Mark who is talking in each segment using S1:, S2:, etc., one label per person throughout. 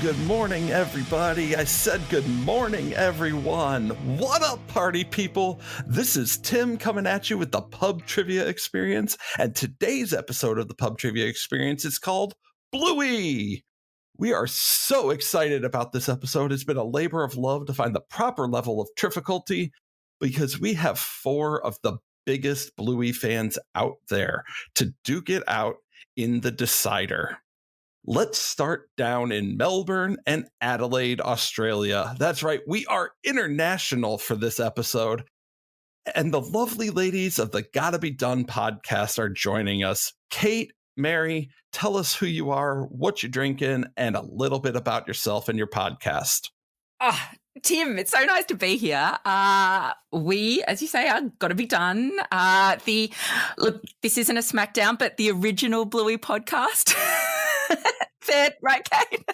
S1: good morning, everybody. I said good morning, everyone. What up, party people? This is Tim coming at you with the Pub Trivia Experience, and today's episode of the Pub Trivia Experience is called Bluey. We are so excited about this episode. It's been a labor of love to find the proper level of difficulty because we have four of the biggest Bluey fans out there to duke it out in the decider. Let's start down in Melbourne and Adelaide, Australia. That's right, we are international for this episode. And the lovely ladies of the Gotta Be Done podcast are joining us. Kate, Mary, tell us who you are, what you're drinking, and a little bit about yourself and your podcast.
S2: Tim, it's so nice to be here. We, as you say, are Gotta Be Done. Look, this isn't a smackdown, but the original Bluey podcast. Fair, right, Kate?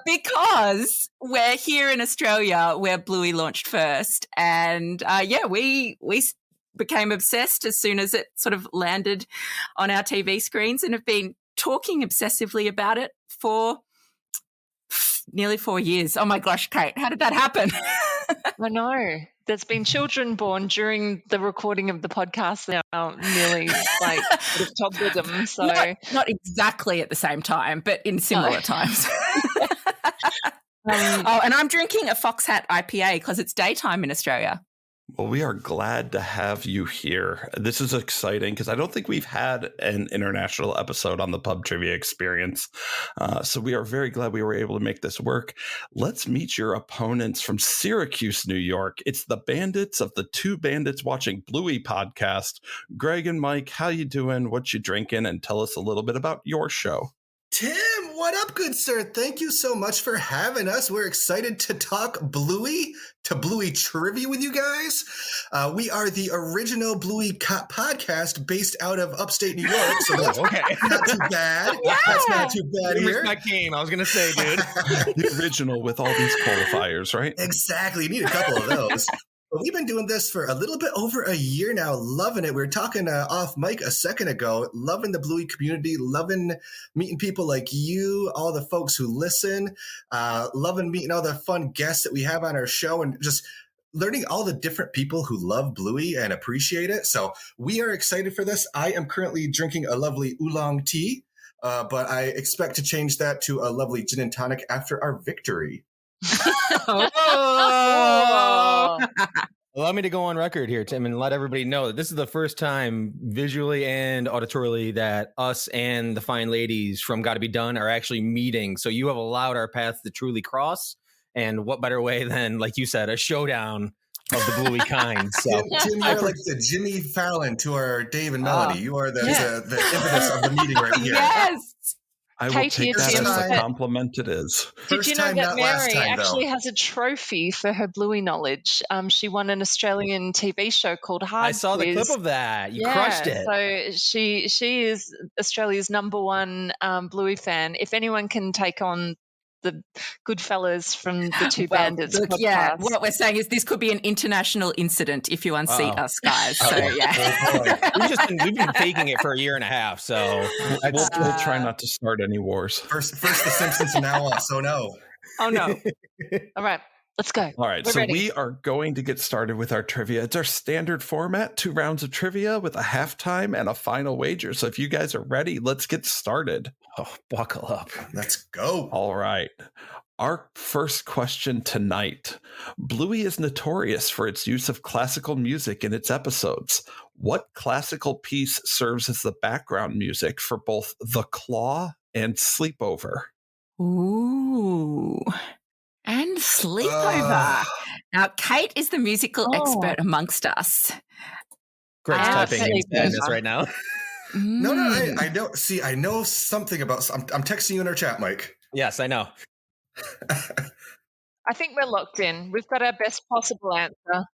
S2: Because we're here in Australia where Bluey launched first. And we became obsessed as soon as it sort of landed on our TV screens and have been talking obsessively about it for nearly 4 years. Oh my gosh, Kate, how did that happen?
S3: I know. There's been children born during the recording of the podcast now, nearly like sort of toddlerdom. So
S2: not exactly at the same time, but in similar times. And I'm drinking a Fox Hat IPA because it's daytime in Australia.
S1: Well, we are glad to have you here. This is exciting because I don't think we've had an international episode on the Pub Trivia Experience. So we are very glad we were able to make this work. Let's meet your opponents from Syracuse, New York. It's the bandits of the Two Bandits Watching Bluey podcast. Greg and Mike, how you doing? What you drinking? And tell us a little bit about your show.
S4: Tim, what up, good sir? Thank you so much for having us. We're excited to talk Bluey trivia with you guys. We are the original Bluey podcast based out of upstate New York, so that's not too bad.
S2: Yeah.
S4: That's not too bad here.
S5: My game, I was going to say, dude.
S1: The original with all these qualifiers, right?
S4: Exactly. You need a couple of those. But we've been doing this for a little bit over a year now, loving it. We were talking off mic a second ago, loving the Bluey community, loving meeting people like you, all the folks who listen, loving meeting all the fun guests that we have on our show, and just learning all the different people who love Bluey and appreciate it. So we are excited for this. I am currently drinking a lovely oolong tea, but I expect to change that to a lovely gin and tonic after our victory.
S5: Allow me to go on record here, Tim, and let everybody know that this is the first time visually and auditorily that us and the fine ladies from Gotta Be Done are actually meeting. So you have allowed our paths to truly cross. And what better way than, like you said, a showdown of the Bluey kind. So
S4: Tim, you're like the Jimmy Fallon to our Dave and Melody. You are the impetus of the meeting right here.
S2: Yes.
S1: I will
S3: Katie,
S1: take that
S3: Tim,
S1: as a compliment it is.
S3: Did you know that Mary actually has a trophy for her Bluey knowledge? She won an Australian TV show called Hard
S5: I saw
S3: Quiz.
S5: the clip of that. You crushed it.
S3: So she is Australia's #1 Bluey fan. If anyone can take on the good fellas from the Two Bandits podcast.
S2: Yeah, what we're saying is this could be an international incident if you unseat us, guys. So,
S5: We've been faking it for a year and a half, so
S1: we'll try not to start any wars.
S4: First the Simpsons from now on, so no.
S3: Oh, no. All right. Let's go.
S1: All right,
S3: We're
S1: so
S3: ready.
S1: we are going to get started with our trivia. It's our standard format, 2 rounds of trivia with a halftime and a final wager. So if you guys are ready, let's get started.
S5: oh, buckle up.
S4: Let's go.
S1: All right. Our first question tonight. Bluey is notorious for its use of classical music in its episodes. What classical piece serves as the background music for both The Claw and Sleepover?
S2: Ooh. And Sleepover. Now, Kate is the musical expert amongst us.
S5: Greg's typing in sadness right now.
S4: No, I know. See, I know something about. I'm texting you in our chat, Mike.
S5: Yes, I know.
S3: I think we're locked in. We've got our best possible answer.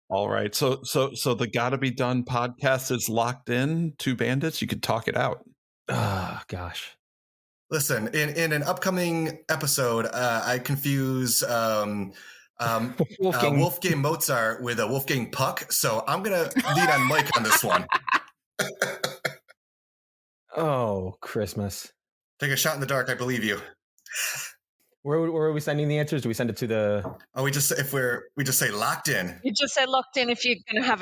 S1: All right. So the Gotta Be Done podcast is locked in. Two Bandits. You could talk it out.
S5: Oh, gosh.
S4: Listen, in an upcoming episode, I confuse Wolfgang Mozart with a Wolfgang Puck. So I'm going to lead on Mike on this one.
S5: Oh, Christmas.
S4: Take a shot in the dark. I believe you.
S5: Where are we sending the answers? Do we send it to the?
S4: Oh, we just say locked in.
S3: You just say locked in if you're going to have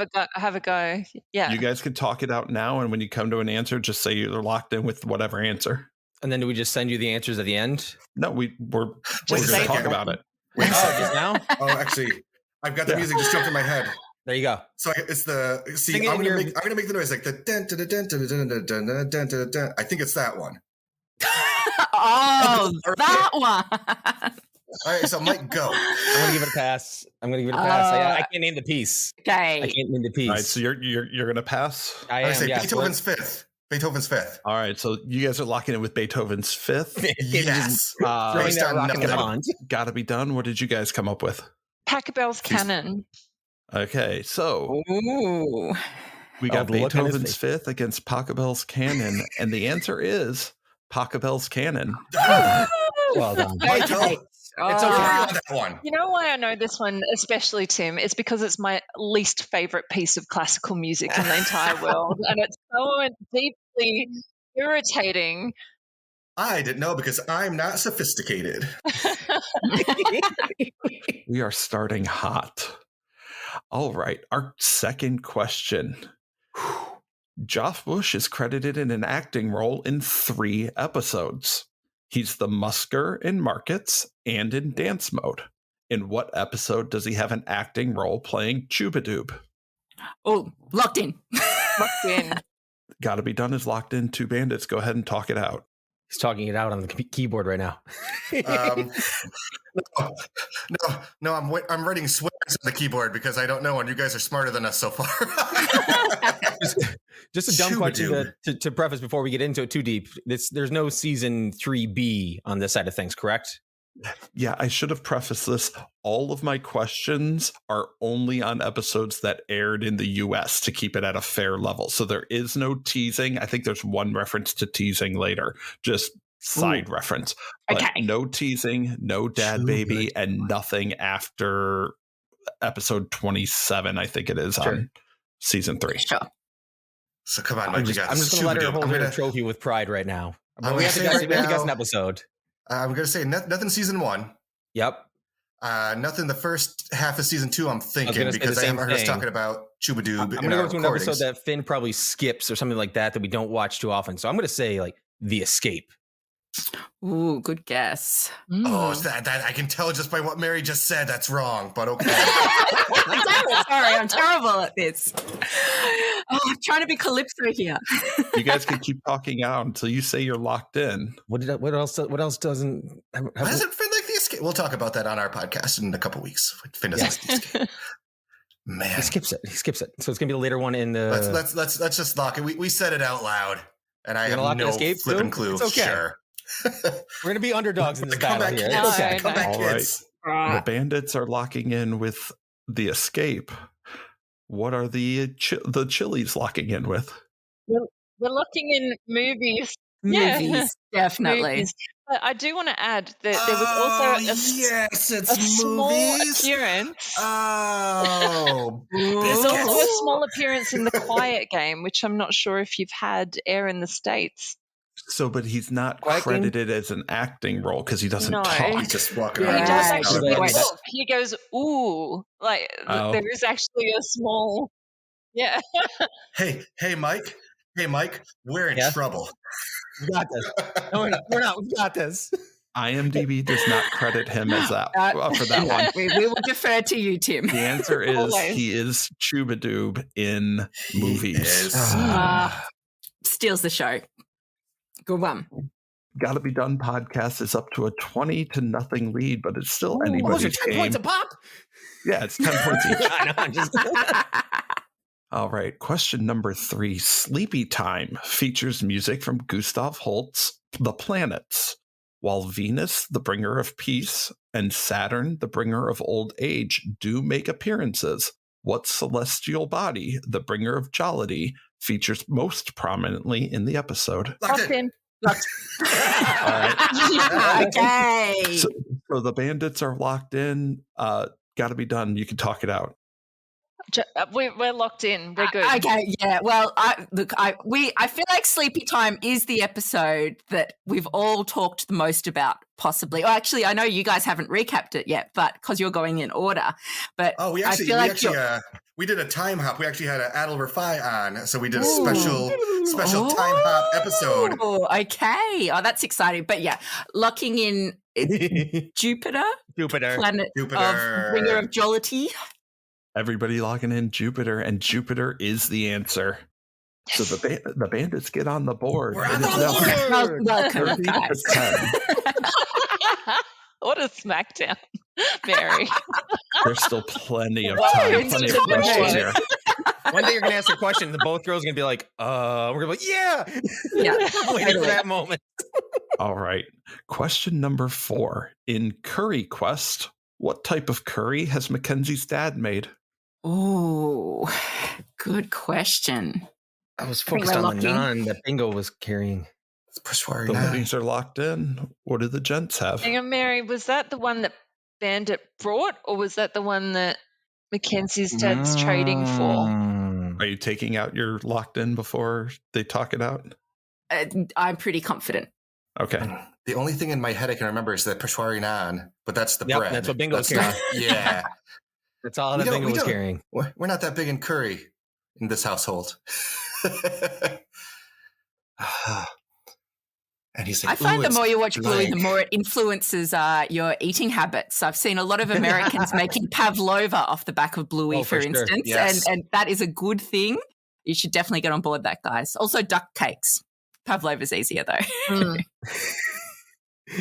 S3: a go. Yeah.
S1: You guys can talk it out now, and when you come to an answer, just say you're locked in with whatever answer.
S5: And then do we just send you the answers at the end?
S1: No, we're going to
S3: say
S1: talk
S3: it.
S1: about it.
S4: Wait a second.
S5: Just now?
S4: Oh, actually, I've got the music just jumped in my head.
S5: There you go.
S4: So it's the
S5: Sing it
S4: I'm
S5: in
S4: gonna
S5: your-
S4: make the noise like the dun dun dun dun dun dun dun dun dun dun dun. I think it's that one.
S2: Oh, that one.
S4: All right, so Mike, go.
S5: I'm gonna give it a pass. I can't name the piece. I
S2: Okay.
S5: can't name the piece.
S1: All right, so you're going to pass?
S5: I
S4: I
S5: am.
S4: say
S5: Yes.
S4: Beethoven's Fifth. Beethoven's Fifth.
S1: All right, so you guys are locking in with Beethoven's Fifth.
S4: Yes.
S5: Throwing
S4: Based
S5: that
S4: on
S5: rock in the
S4: nothing.
S5: pond.
S1: Gotta be done. What did you guys come up with?
S3: Pachelbel's Canon.
S1: Okay, so
S2: Ooh.
S1: we got
S5: Oh, the look on his
S1: Beethoven's
S5: face.
S1: Fifth against Pachelbel's Canon, and the answer is Pachelbel's Canon.
S5: Well done.
S4: Mike, go.
S2: Okay.
S5: It's
S4: Agree
S5: okay.
S4: on that one.
S3: You know why I know this one especially, Tim? It's because it's my least favorite piece of classical music in the entire world. And it's so deeply irritating.
S4: I didn't know because I'm not sophisticated.
S1: We are starting hot. All right, our second question. Joff Bush is credited in an acting role in 3 episodes. He's the Musker in Markets and in Dance Mode. In what episode does he have an acting role playing Chubadoob?
S2: Oh, locked in.
S3: Locked in.
S1: Gotta be done is locked in. Two Bandits. Go ahead and talk it out.
S5: He's talking it out on the keyboard right now.
S4: No, I'm writing swears on the keyboard because I don't know, and you guys are smarter than us so far.
S5: Just a dumb question
S4: Chubadoob.
S5: to preface before we get into it too deep. There's no season 3B on this side of things, correct?
S1: Yeah, I should have prefaced this. All of my questions are only on episodes that aired in the US to keep it at a fair level. So there is no teasing. I think there's one reference to teasing later, just side reference. But
S2: Okay.
S1: no teasing, no dad baby, and nothing after episode 27, I think it is,
S5: Sure.
S1: on season 3.
S2: Sure.
S4: So come on,
S5: I'm
S4: Mike.
S5: just
S4: we got
S5: going to let her
S4: Chubadoob.
S5: hold
S4: I'm
S5: her
S4: gonna-
S5: trophy with pride right now.
S4: I'm
S5: We
S4: gonna
S5: have to
S4: say
S5: guess
S4: right
S5: we have to guess
S4: now-
S5: an episode.
S4: I'm going to say nothing season 1.
S5: Yep.
S4: Nothing the first half of season 2, I'm thinking,
S5: gonna say
S4: because
S5: the
S4: I
S5: same
S4: haven't heard us
S5: thing.
S4: talking about Chubadoob
S5: I'm
S4: in
S5: going to
S4: our
S5: go to an
S4: recordings.
S5: episode that Finn probably skips or something like that we don't watch too often. So I'm going to say like The Escape.
S2: Ooh, good guess.
S4: Oh, is that I can tell just by what Mary just said that's wrong, but okay.
S2: Sorry, I'm terrible at this. Oh, I'm trying to be Calypso here.
S1: You guys can keep talking out until you say you're locked in.
S5: What else doesn't
S4: Why does it feel like The Escape? We'll talk about that on our podcast in a couple weeks. Finn doesn't The Escape. Man,
S5: He skips it. So it's gonna be the later one in the.
S4: let's just lock it. We said it out loud, and I
S5: You're
S4: have
S5: gonna lock
S4: no
S5: Escape
S4: flipping
S5: too?
S4: clue.
S5: It's okay.
S4: Sure.
S5: We're gonna be underdogs in this
S4: Come
S5: battle
S4: back,
S5: here.
S4: kids.
S5: It's okay.
S4: Come back,
S1: All right.
S4: kids.
S1: The Bandits are locking in with The Escape. What are the Chili's locking in with?
S3: We're locking in movies. Yeah.
S2: Movies, definitely.
S3: Movies. But I do want to add that there was also
S4: yes,
S3: a
S4: it's
S3: small
S4: movies.
S3: appearance.
S4: Oh,
S3: There's
S4: biscuits.
S3: also a small appearance in The Quiet Game, which I'm not sure if you've had air in the States.
S1: So, but he's not
S5: Quacking?
S1: credited as an acting role because he doesn't
S3: No.
S1: talk.
S4: He's just walking
S3: He
S4: around.
S3: does
S2: Right.
S3: actually
S2: Right.
S3: talk. He goes, ooh. Like,
S1: Oh.
S3: there is actually a small. Yeah.
S4: Hey, Mike. We're in
S5: Yeah?
S4: trouble.
S5: We got this. No, we're not. We got this.
S1: IMDb does not credit him as that for that one.
S2: We will defer to you, Tim.
S1: The answer is
S3: Always.
S1: he is Chubadoob in movies.
S4: is.
S2: Steals the show. Good one.
S1: Gotta Be Done podcast is up to a 20-0 lead, but it's still
S5: Those are
S1: anybody's
S5: 10
S1: game.
S5: points a pop.
S1: Yeah, it's 10 points each.
S5: I know. I'm just.
S1: All right, question number 3. Sleepy Time features music from Gustav Holst's The Planets. While Venus, the bringer of peace, and Saturn, the bringer of old age, do make appearances, what celestial body, the bringer of jollity, features most prominently in the episode?
S4: Locked
S3: Locked
S4: in.
S3: in.
S1: All right.
S2: Okay.
S1: So the Bandits are locked in. Gotta Be Done. You can talk it out.
S3: We're locked in. We're good.
S2: Okay, yeah. Well, I feel like Sleepy Time is the episode that we've all talked the most about, possibly. Oh, actually, I know you guys haven't recapped it yet, but because you're going in order. But
S4: we did a time hop. We actually had an Adel Rafai on, so we did a special time hop episode.
S2: Okay. Oh, that's exciting. But yeah, locking in Jupiter, planet of bringer of jollity.
S1: Everybody logging in Jupiter, and Jupiter is the answer. So the bandits get on the board.
S4: We're on the
S2: board. Welcome, guys.
S3: What a smackdown, Mary.
S1: There's still plenty of time, plenty of questions here.
S5: One day you're going to ask a question, and both girls are going to be like, we're going to be like, yeah. Waiting for that moment.
S1: All right. Question number 4. In Curry Quest, what type of curry has Mackenzie's dad made?
S2: Oh, good question.
S5: I was focused on the naan that Bingo was carrying.
S1: The movies are locked in. What do the gents have?
S3: Hang on, Mary, was that the one that Bandit brought, or was that the one that Mackenzie's dad's trading for?
S1: Are you taking out your locked in before they talk it out?
S2: I'm pretty confident.
S1: Okay.
S4: The only thing in my head I can remember is the Peshwari naan, but that's the bread.
S5: That's what Bingo was carrying.
S4: Yeah.
S5: That's all that Bingo was carrying.
S4: We're not that big in curry in this household. And he's like,
S2: I find the more you watch Bluey, the more it influences your eating habits. I've seen a lot of Americans making pavlova off the back of Bluey, for instance, sure. Yes. and that is a good thing. You should definitely get on board that, guys. Also, duck cakes. Pavlova's easier, though.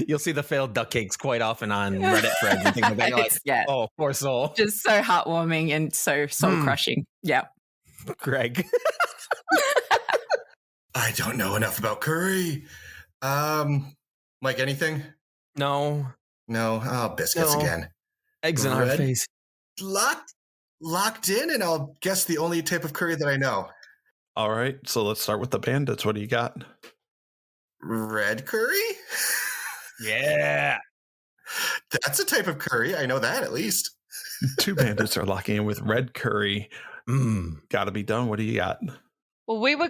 S5: You'll see the failed duck cakes quite often on Reddit threads and things like that. You're like, oh, poor soul.
S2: Just so heartwarming and so soul-crushing. Yeah.
S5: Greg.
S4: I don't know enough about curry. Mike, anything?
S5: No.
S4: Oh, biscuits again.
S5: Eggs in our face.
S4: Locked in, and I'll guess the only type of curry that I know.
S1: All right, so let's start with the bandits. What do you got?
S4: Red curry?
S5: Yeah.
S4: That's a type of curry. I know that, at least.
S1: Two bandits are locking in with red curry. Gotta be done. What do you got?
S3: Well,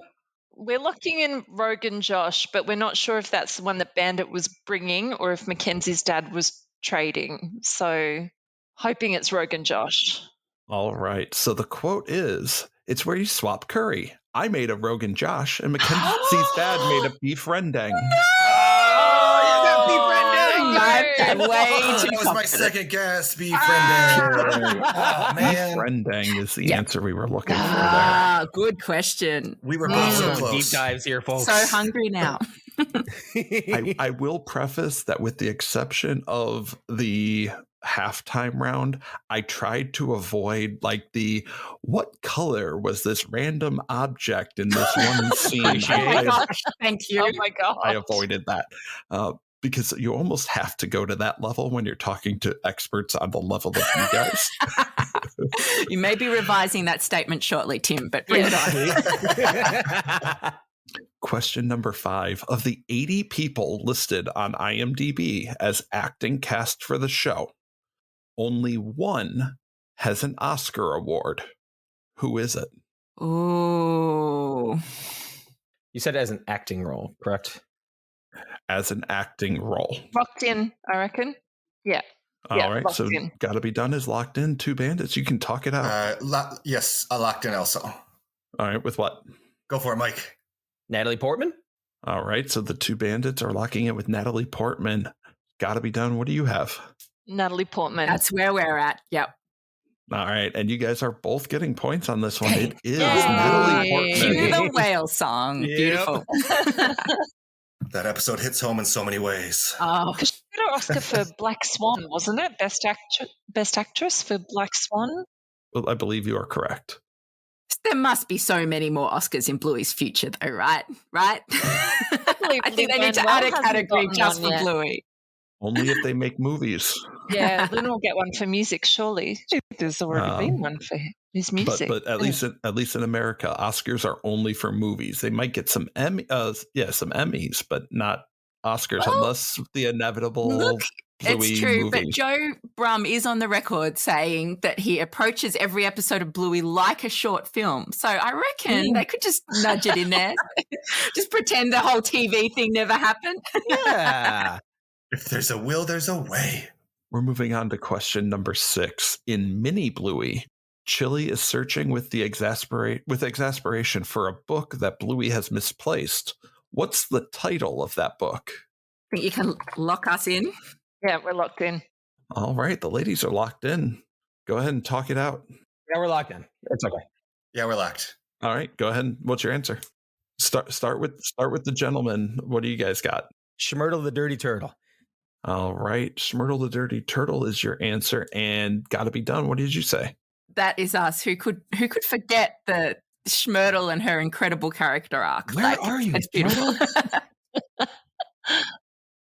S3: we're locking in Rogan Josh, but we're not sure if that's the one that Bandit was bringing or if Mackenzie's dad was trading. So hoping it's Rogan Josh.
S1: All right. So the quote is, it's where you swap curry. I made a Rogan Josh and Mackenzie's dad made a beef rendang.
S4: That was my second guess. Beef rendang. Oh, man.
S1: Beef rendang is the answer we were looking for there.
S2: Good question.
S4: We were both so close.
S5: Deep dives here, folks.
S2: So hungry now.
S1: I will preface that with the exception of the halftime round, I tried to avoid what color was this random object in this one scene?
S2: Oh my gosh, thank you.
S3: Oh my god.
S1: I avoided that. Because you almost have to go to that level when you're talking to experts on the level of you guys.
S2: You may be revising that statement shortly, Tim, but bring it on.
S1: Question number 5. Of the 80 people listed on IMDb as acting cast for the show, only one has an Oscar award. Who is it?
S2: Ooh.
S5: You said as an acting role, correct?
S1: As an acting role.
S3: Locked in, I reckon. Yeah.
S1: All right. So Gotta Be Done is locked in. Two bandits. You can talk it out.
S4: Yes, locked in also.
S1: All right. With what?
S4: Go for it, Mike.
S5: Natalie Portman.
S1: All right. So the two bandits are locking in with Natalie Portman. Gotta Be Done. What do you have?
S3: Natalie Portman.
S2: That's where we're at. Yep.
S1: All right. And you guys are both getting points on this one. It is Natalie Portman.
S2: Cue the whale song. Yep. Beautiful.
S4: That episode hits home in so many ways.
S3: Oh, because she got her Oscar for Black Swan, wasn't it? Best actress for Black Swan?
S1: Well, I believe you are correct.
S2: There must be so many more Oscars in Bluey's future, though, right? Right? I think they need to add a category just for Bluey.
S1: Only if they make movies.
S3: Yeah, then we'll get one for music, surely. There's already been one for his music.
S1: But at least in America, Oscars are only for movies. They might get some some Emmys, but not Oscars unless the inevitable Bluey
S2: It's true,
S1: movie.
S2: but Joe Brum is on the record saying that he approaches every episode of Bluey like a short film. So I reckon they could just nudge it in there. Just pretend the whole TV thing never happened.
S5: Yeah.
S4: If there's a will, there's a way.
S1: We're moving on to question number 6. In Mini Bluey, Chili is searching with exasperation for a book that Bluey has misplaced. What's the title of that book?
S2: Think you can lock us in?
S3: Yeah, we're locked in.
S1: All right, the ladies are locked in. Go ahead and talk it out.
S5: Yeah, we're locked in. It's okay.
S4: Yeah, we're locked.
S1: All right, go ahead. What's your answer? Start with the gentleman. What do you guys got?
S5: Schmurtle the Dirty Turtle.
S1: All right, Schmurtle the Dirty Turtle is your answer, and Gotta Be Done. What did you say?
S2: That is us. Who could forget the Schmurtle and her incredible character arc?
S5: Where are you?
S2: It's beautiful.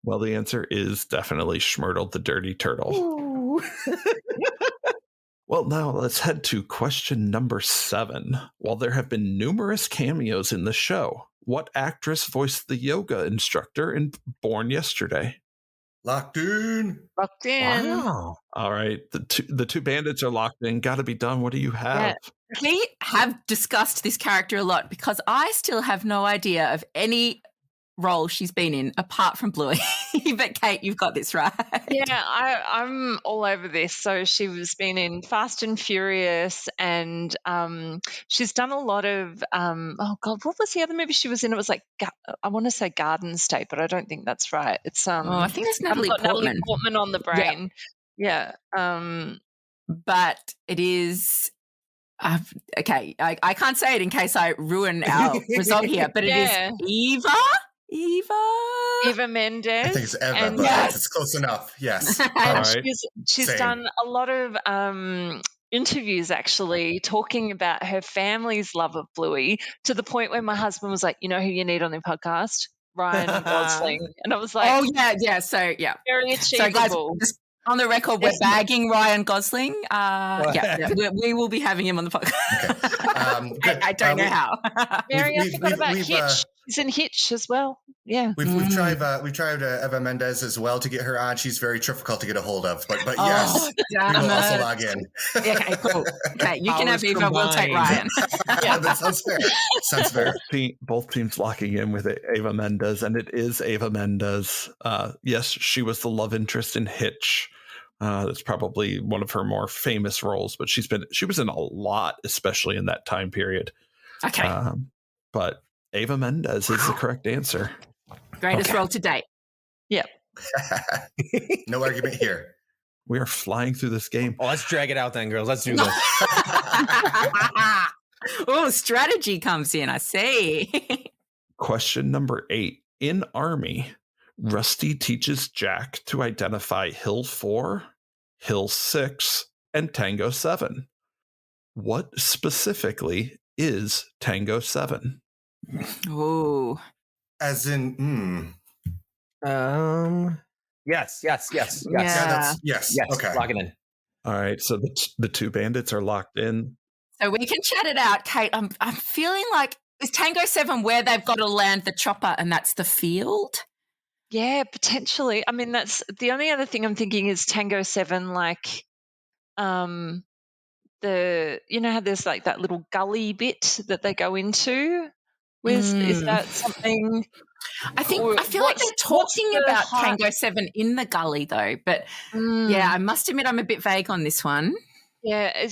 S1: Well, the answer is definitely Schmurtle the Dirty Turtle. Well, now let's head to question number 7. While there have been numerous cameos in the show, what actress voiced the yoga instructor in Born Yesterday?
S4: Locked in.
S3: Locked in.
S5: Wow.
S1: All right, the two bandits are locked in. Gotta be done. What do you have?
S2: We have discussed this character a lot because I still have no idea of any role she's been in apart from Bluey. But Kate, you've got this right.
S3: Yeah, I'm all over this. So she was been in Fast and Furious, and she's done a lot of oh god, what was the other movie she was in? It was like I want to say Garden State, but I don't think that's right. It's
S2: I think it's Natalie
S3: I've got
S2: Portman.
S3: Natalie Portman on the brain. Yeah.
S2: But it is okay. I can't say it in case I ruin our result here, but it is Eva
S3: Mendes.
S4: I think it's Eva,
S3: And
S4: but
S2: yes.
S4: it's close enough. Yes.
S3: And
S1: All right.
S3: she's
S4: Same.
S3: done a lot of interviews actually talking about her family's love of Bluey, to the point where my husband was like, you know who you need on the podcast? Ryan Gosling. And I was like,
S2: Oh yeah. So yeah.
S3: very
S2: So guys,
S3: achievable.
S2: just on the record, we're bagging Ryan Gosling. We will be having him on the podcast.
S4: Okay. Good.
S2: I don't know how.
S3: Mary, I forgot about
S4: we've,
S3: Hitch. He's in Hitch as well. Yeah.
S4: We've tried Eva Mendes as well to get her on. She's very difficult to get a hold of, but yes, we will also log in.
S2: Okay, cool. Okay, you can have Eva.
S5: Combined.
S2: We'll take Ryan.
S4: Yeah, that sounds fair. Sounds fair.
S1: Both teams locking in with Eva Mendes, and it is Eva Mendes. Yes, she was the love interest in Hitch. That's probably one of her more famous roles, but she was in a lot, especially in that time period.
S2: Okay.
S1: But Eva Mendes is the correct answer.
S2: Greatest role to date.
S3: Yeah.
S4: No argument here.
S1: We are flying through this game.
S5: Oh, let's drag it out then, girls. Let's do this.
S2: Oh, strategy comes in. I see.
S1: Question number 8. In Army, Rusty teaches Jack to identify Hill 4, Hill 6, and Tango 7. What specifically is Tango 7?
S2: Oh.
S4: As in,
S5: Yes.
S2: Yeah.
S4: yes.
S5: Yes.
S4: Okay.
S5: Lock it in.
S1: All right, so the two bandits are locked in.
S2: So we can chat it out, Kate. I'm feeling like, is Tango 7 where they've got to land the chopper and that's the field?
S3: Yeah, potentially. I mean, that's the only other thing I'm thinking is Tango 7, like how there's like that little gully bit that they go into. Is that something?
S2: I feel like they're talking about Tango 7 in the gully though, but yeah, I must admit I'm a bit vague on this one.
S3: Yeah,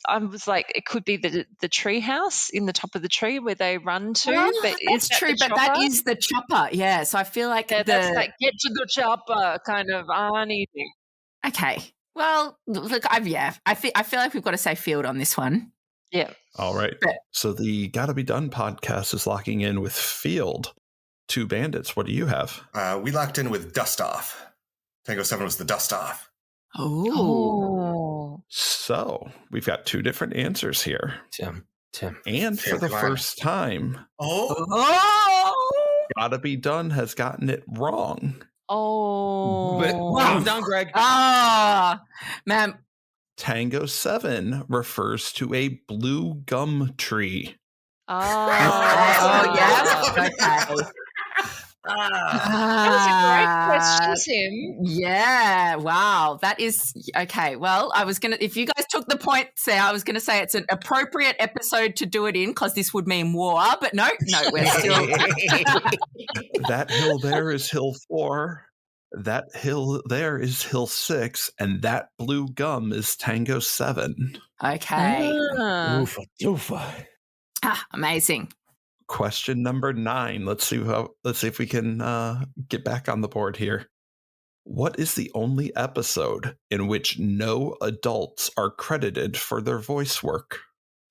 S3: I was like, it could be the tree house in the top of the tree where they run to. But
S2: that's true, but that is the chopper. Yeah, so I feel like
S3: that's like get to the chopper kind of Arnie thing.
S2: Okay. Well, look, I feel like we've got to say field on this one.
S3: Yeah.
S1: All right. So the Gotta Be Done podcast is locking in with field. Two bandits. What do you have?
S4: We locked in with dust off. Tango 7 was the dust off.
S2: Oh.
S1: So we've got two different answers here.
S5: Tim.
S1: And for the first time,
S2: Oh.
S1: Gotta Be Done has gotten it wrong.
S3: Oh.
S5: Calm down, Greg.
S2: Man.
S1: Tango 7 refers to a blue gum tree.
S3: Oh,
S2: yeah. Okay.
S3: That was a great question, Tim.
S2: Yeah. Wow. That is okay. Well, if you guys took the points there, I was going to say it's an appropriate episode to do it in because this would mean war. But no, we're still.
S1: That hill there is hill 4. That hill there is hill 6. And that blue gum is Tango 7.
S2: Okay.
S5: Oofa.
S2: Amazing.
S1: Question number 9. Let's see if we can get back on the board here. What is the only episode in which no adults are credited for their voice work?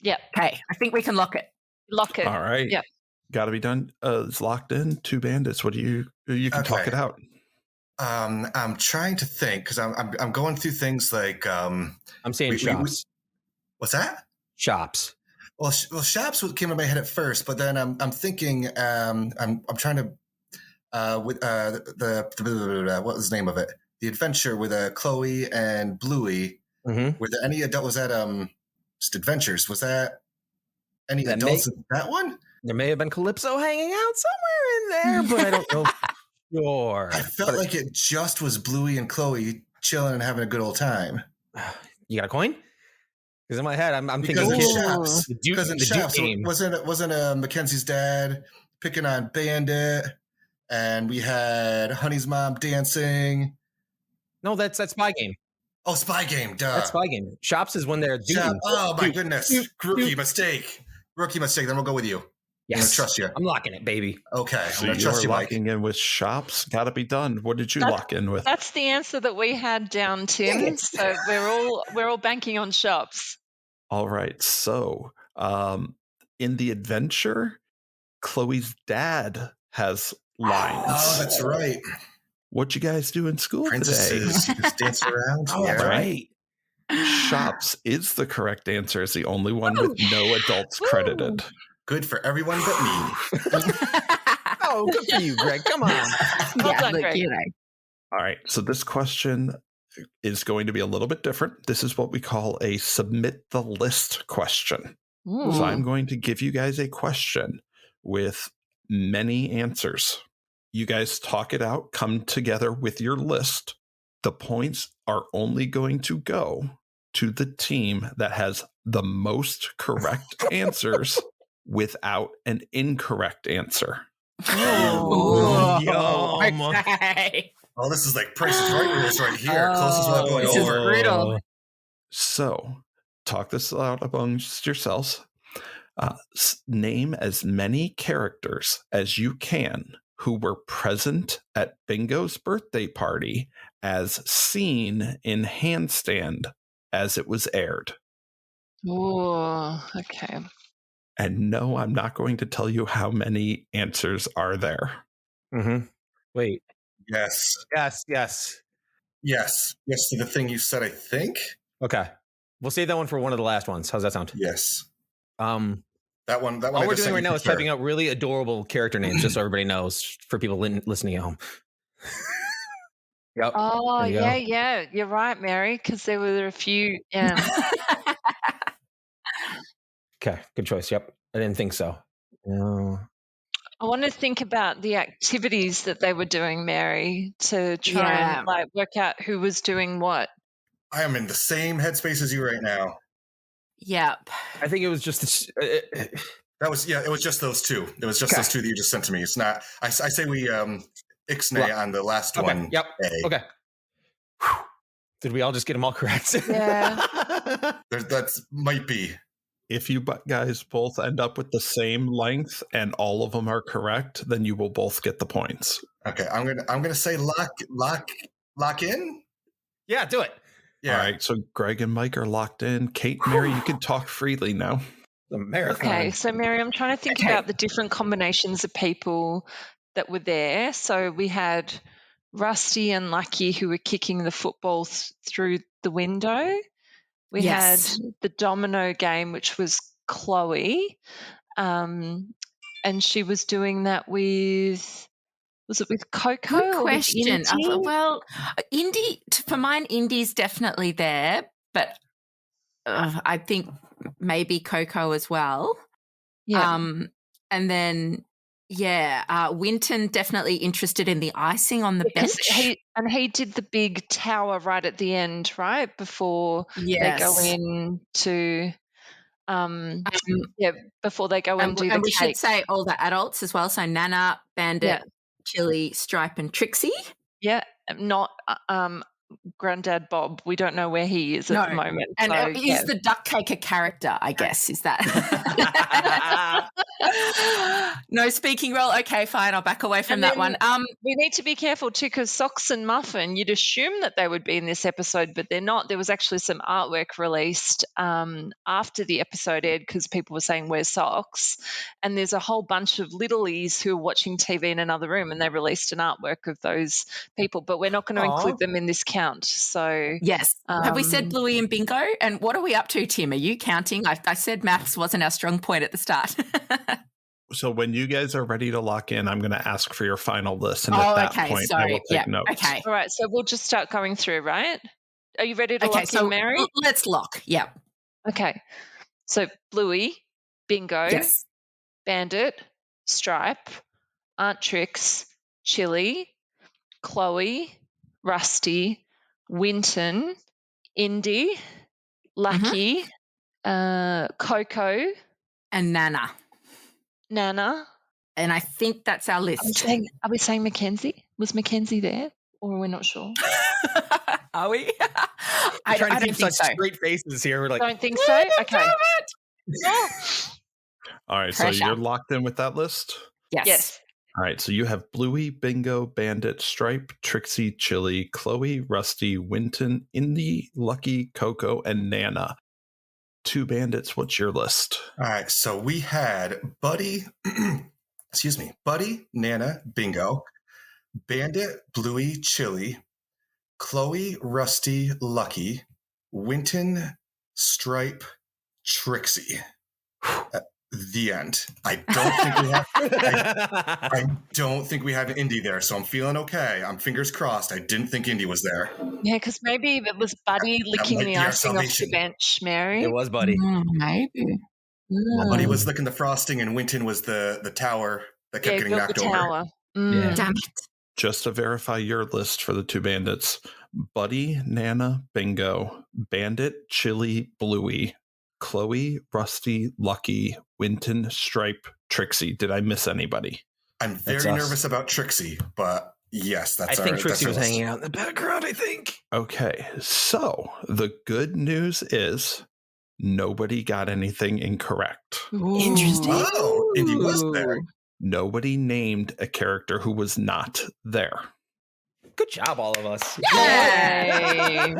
S3: Yep.
S2: Okay. I think we can lock it.
S3: Lock it.
S1: All right.
S3: Yep.
S1: Got to be done. It's locked in. Two Bandits. What do you can talk it out.
S4: I'm trying to think because I'm going through things like
S5: I'm saying shops.
S4: What's that?
S5: Shops.
S4: Well, shops came in my head at first, but then I'm thinking I'm trying to with the what was the name of it? The adventure with Chloe and Bluey.
S5: Mm-hmm.
S4: Were there any adult? Was that just adventures? Was that any adults in that one?
S5: There may have been Calypso hanging out somewhere in there, but I don't know. Sure.
S4: I felt like it just was Bluey and Chloe chilling and having a good old time.
S5: You got a coin? Because in my head, I'm
S4: because
S5: thinking
S4: shops. Because in shops,
S5: game.
S4: wasn't Mackenzie's dad picking on Bandit, and we had Honey's mom dancing.
S5: No, that's Spy Game.
S4: Oh, Spy Game, duh.
S5: That's Spy Game. Shops is when they're doing.
S4: Oh my goodness, rookie mistake. Then we'll go with you.
S5: Yes.
S4: I'm gonna trust you.
S5: I'm locking it, baby.
S4: Okay,
S1: So
S4: I'm gonna trust you, Mike.
S1: locking in with shops. Got to be done. What did you lock in with?
S3: That's the answer that we had down, Tim. So we're all banking on shops.
S1: All right. So, in the adventure, Chloe's dad has lines.
S4: Oh, that's right.
S1: What you guys do in school
S4: Princesses, you just dance around.
S5: Oh, that's right.
S1: today? Shops is the correct answer. Is the only one with no adults credited.
S4: Good for everyone but me.
S5: Oh, good for you, Greg. Come on.
S3: Well done,
S2: look,
S3: Greg.
S1: All right. So this question is going to be a little bit different. This is what we call a submit the list question.
S3: Ooh.
S1: So I'm going to give you guys a question with many answers. You guys talk it out, come together with your list. The points are only going to go to the team that has the most correct answers without an incorrect answer.
S2: Ooh.
S5: Yum.
S2: Okay.
S4: Oh, this is like Price is Right rules right here. Closest one going
S2: This is
S4: over.
S2: brutal.
S1: So talk this out amongst yourselves. Name as many characters as you can who were present at Bingo's birthday party as seen in Handstand as it was aired.
S3: Ooh, okay.
S1: And no, I'm not going to tell you how many answers are there.
S5: Mm-hmm. Wait.
S4: Yes.
S5: Yes.
S4: Yes to the thing you said, I think.
S5: Okay. We'll save that one for one of the last ones. How's that sound?
S4: Yes.
S5: That
S4: one.
S5: All
S4: I
S5: we're
S4: just
S5: doing
S4: sent
S5: right
S4: you
S5: now
S4: for
S5: is
S4: sure.
S5: typing out really adorable character names, just so everybody knows, for people listening at home. Yep.
S3: Oh,
S5: There you go.
S3: yeah. You're right, Mary, because there were a few.
S5: Okay. Good choice. Yep. I didn't think so. No.
S3: I want to think about the activities that they were doing, Mary, to try and work out who was doing what.
S4: I am in the same headspace as you right now.
S2: Yep.
S5: I think it was just.
S4: It was just those two. It was just those two that you just sent to me. It's not. I say we ixnay on the last one.
S5: Yep.
S4: A.
S5: Okay. Whew. Did we all just get them all correct?
S3: Yeah.
S4: That might be.
S1: If you guys both end up with the same length and all of them are correct, then you will both get the points.
S4: Okay, I'm gonna say lock in.
S5: Yeah, do it.
S4: Yeah.
S1: All right, so Greg and Mike are locked in. Kate, Mary, you can talk freely now.
S5: The marathon.
S3: Okay, so Mary, I'm trying to think about the different combinations of people that were there. So we had Rusty and Lucky who were kicking the football through the window. We had the domino game, which was Chloe, and she was doing that with, was it with Coco?
S2: Good question. Well, Indy, for mine, Indy's definitely there, but I think maybe Coco as well.
S3: Yeah.
S2: And then Winton definitely interested in the icing on the
S3: Because
S2: bench.
S3: he did the big tower right at the end, right? Before they go in to before they go and do the
S2: we
S3: cake.
S2: should say all the adults as well. So Nana, Bandit, Chili, Stripe, and Trixie.
S3: Yeah, not Granddad Bob. We don't know where he is at the moment.
S2: And
S3: so,
S2: is the duck cake a character, I guess? Is that? No speaking role. Okay, fine. I'll back away from that one.
S3: We need to be careful too, because Socks and Muffin, you'd assume that they would be in this episode, but they're not. There was actually some artwork released after the episode aired because people were saying, "Where's Socks?" And there's a whole bunch of littlies who are watching TV in another room, and they released an artwork of those people, but we're not going to include them in this count. So
S2: yes, have we said Bluey and Bingo? And what are we up to, Tim? Are you counting? I said maths wasn't our strong point at the start.
S1: So when you guys are ready to lock in, I'm going to ask for your final list. And at that point, I will take notes.
S2: Okay.
S3: All right. So we'll just start going through, right? Are you ready to lock in, Mary?
S2: Let's lock. Yeah.
S3: Okay. So Bluey, Bingo, Bandit, Stripe, Aunt Trix, Chili, Chloe, Rusty, Winton, Indy, Lucky, Coco,
S2: and Nana. And I think that's our list.
S3: Are we saying Mackenzie? Was Mackenzie there, or we're not sure?
S2: Are we?
S5: I don't think so. Straight faces here. We're like,
S3: don't think so. Okay.
S1: All right. Pressure. So you're locked in with that list?
S3: Yes.
S1: All right. So you have Bluey, Bingo, Bandit, Stripe, Trixie, Chili, Chloe, Rusty, Winton, Indy, Lucky, Coco, and Nana. Two Bandits, what's your list?
S4: All right, so we had Buddy, Buddy, Nana, Bingo, Bandit, Bluey, Chili, Chloe, Rusty, Lucky, Winton, Stripe, Trixie. The end. I don't think we have an Indy there, so I'm feeling okay. I'm fingers crossed. I didn't think Indy was there.
S3: Yeah, because maybe it was Buddy licking the icing off the bench, Mary.
S5: It was Buddy.
S2: Maybe.
S4: Well, Buddy was licking the frosting, and Winton was the tower that kept getting knocked over.
S2: Yeah. Damn it.
S1: Just to verify your list for the Two Bandits: Buddy, Nana, Bingo, Bandit, Chili, Bluey, Chloe, Rusty, Lucky, Winton, Stripe, Trixie. Did I miss anybody?
S4: I'm very nervous about Trixie, but yes,
S5: I think Trixie was hanging out in the background, I think.
S1: Okay, so the good news is nobody got anything incorrect.
S2: Ooh. Interesting.
S4: Oh, Indy was there.
S1: Nobody named a character who was not there.
S5: Good job, all of us.
S2: Yay!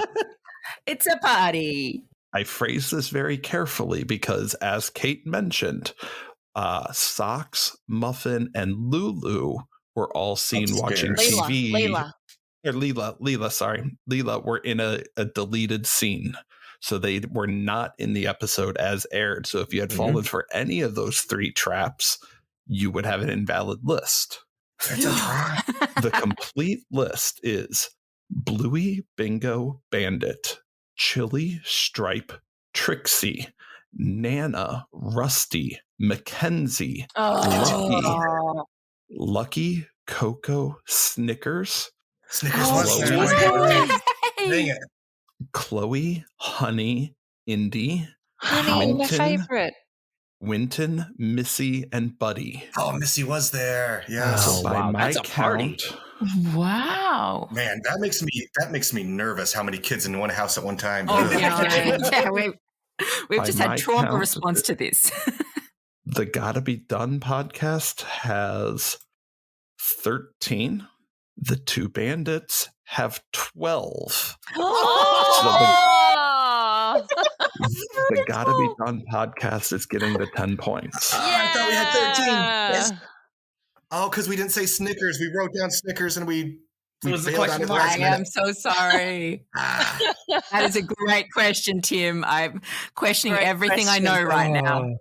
S2: It's a party.
S1: I phrase this very carefully because, as Kate mentioned, Socks, Muffin, and Lulu were all seen watching TV. Leela were in a deleted scene. So they were not in the episode as aired. So if you had fallen for any of those three traps, you would have an invalid list. The complete list is Bluey, Bingo, Bandit, Chili, Stripe, Trixie, Nana, Rusty, Mackenzie, Lucky, Coco, Snickers.
S4: Snickers was
S3: Dang
S4: it.
S1: Chloe, Honey, Indy,
S3: Honey, my favorite.
S1: Winton, Missy, and Buddy.
S4: Oh, Missy was there. Yeah.
S1: So by my
S5: that's a party.
S2: Wow.
S4: Man, that makes me nervous. How many kids in one house at one time?
S2: Oh, yeah, we've just had trauma response to this.
S1: The Gotta Be Done podcast has 13. The Two Bandits have 12. The Gotta Be Done podcast is getting the 10 points.
S4: I thought we had 13. Yes. Oh, because we didn't say Snickers. We wrote down Snickers and we bailed on it last minute.
S2: I'm so sorry. That is a great question, Tim. I'm questioning everything I know right now.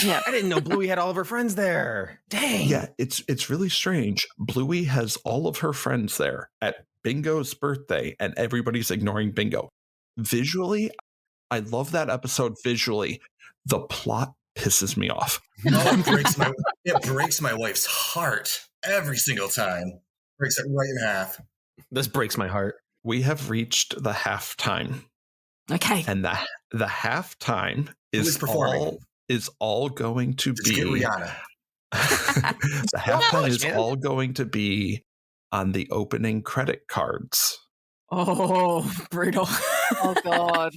S5: Yeah, I didn't know Bluey had all of her friends there. Dang.
S1: Yeah, it's really strange. Bluey has all of her friends there at Bingo's birthday, and everybody's ignoring Bingo. Visually, I love that episode visually. The plot pisses me off.
S4: Oh, it breaks my wife's heart every single time. Breaks it right in half.
S5: This breaks my heart.
S1: We have reached the halftime.
S2: Okay.
S1: And the halftime
S4: Who's performing?
S1: is all going to
S4: Just get
S1: be
S4: Rihanna.
S1: the halftime is
S5: man.
S1: all going to be on the opening credit cards.
S2: Oh, brutal.
S3: Oh, God.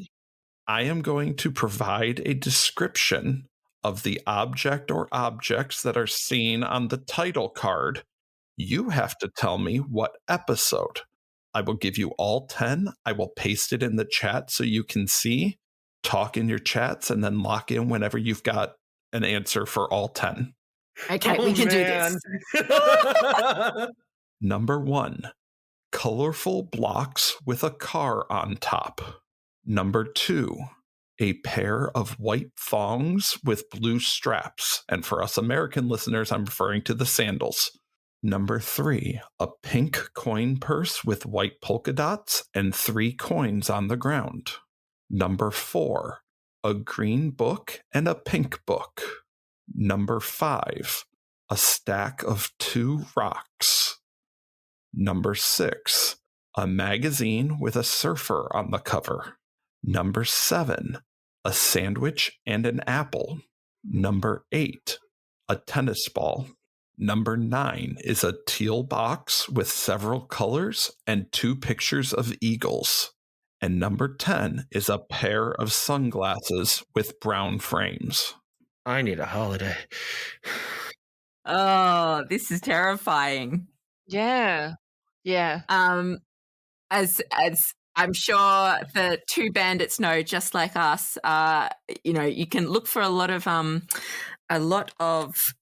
S1: I am going to provide a description of the object or objects that are seen on the title card. You have to tell me what episode. I will give you all 10. I will paste it in the chat so you can see, talk in your chats, and then lock in whenever you've got an answer for all 10.
S2: Okay, we can do this.
S1: Number 1, colorful blocks with a car on top. Number 2, a pair of white thongs with blue straps. And for us American listeners, I'm referring to the sandals. Number 3, a pink coin purse with white polka dots and 3 coins on the ground. Number 4, a green book and a pink book. Number 5, a stack of 2 rocks. Number 6, a magazine with a surfer on the cover. Number 7, a sandwich and an apple. Number 8, a tennis ball. Number 9 is a teal box with several colors and 2 pictures of eagles. And number 10 is a pair of sunglasses with brown frames.
S5: I need a holiday.
S2: Oh, this is terrifying.
S3: Yeah. Yeah.
S2: As I'm sure the Two Bandits know, just like us, you can look for a lot of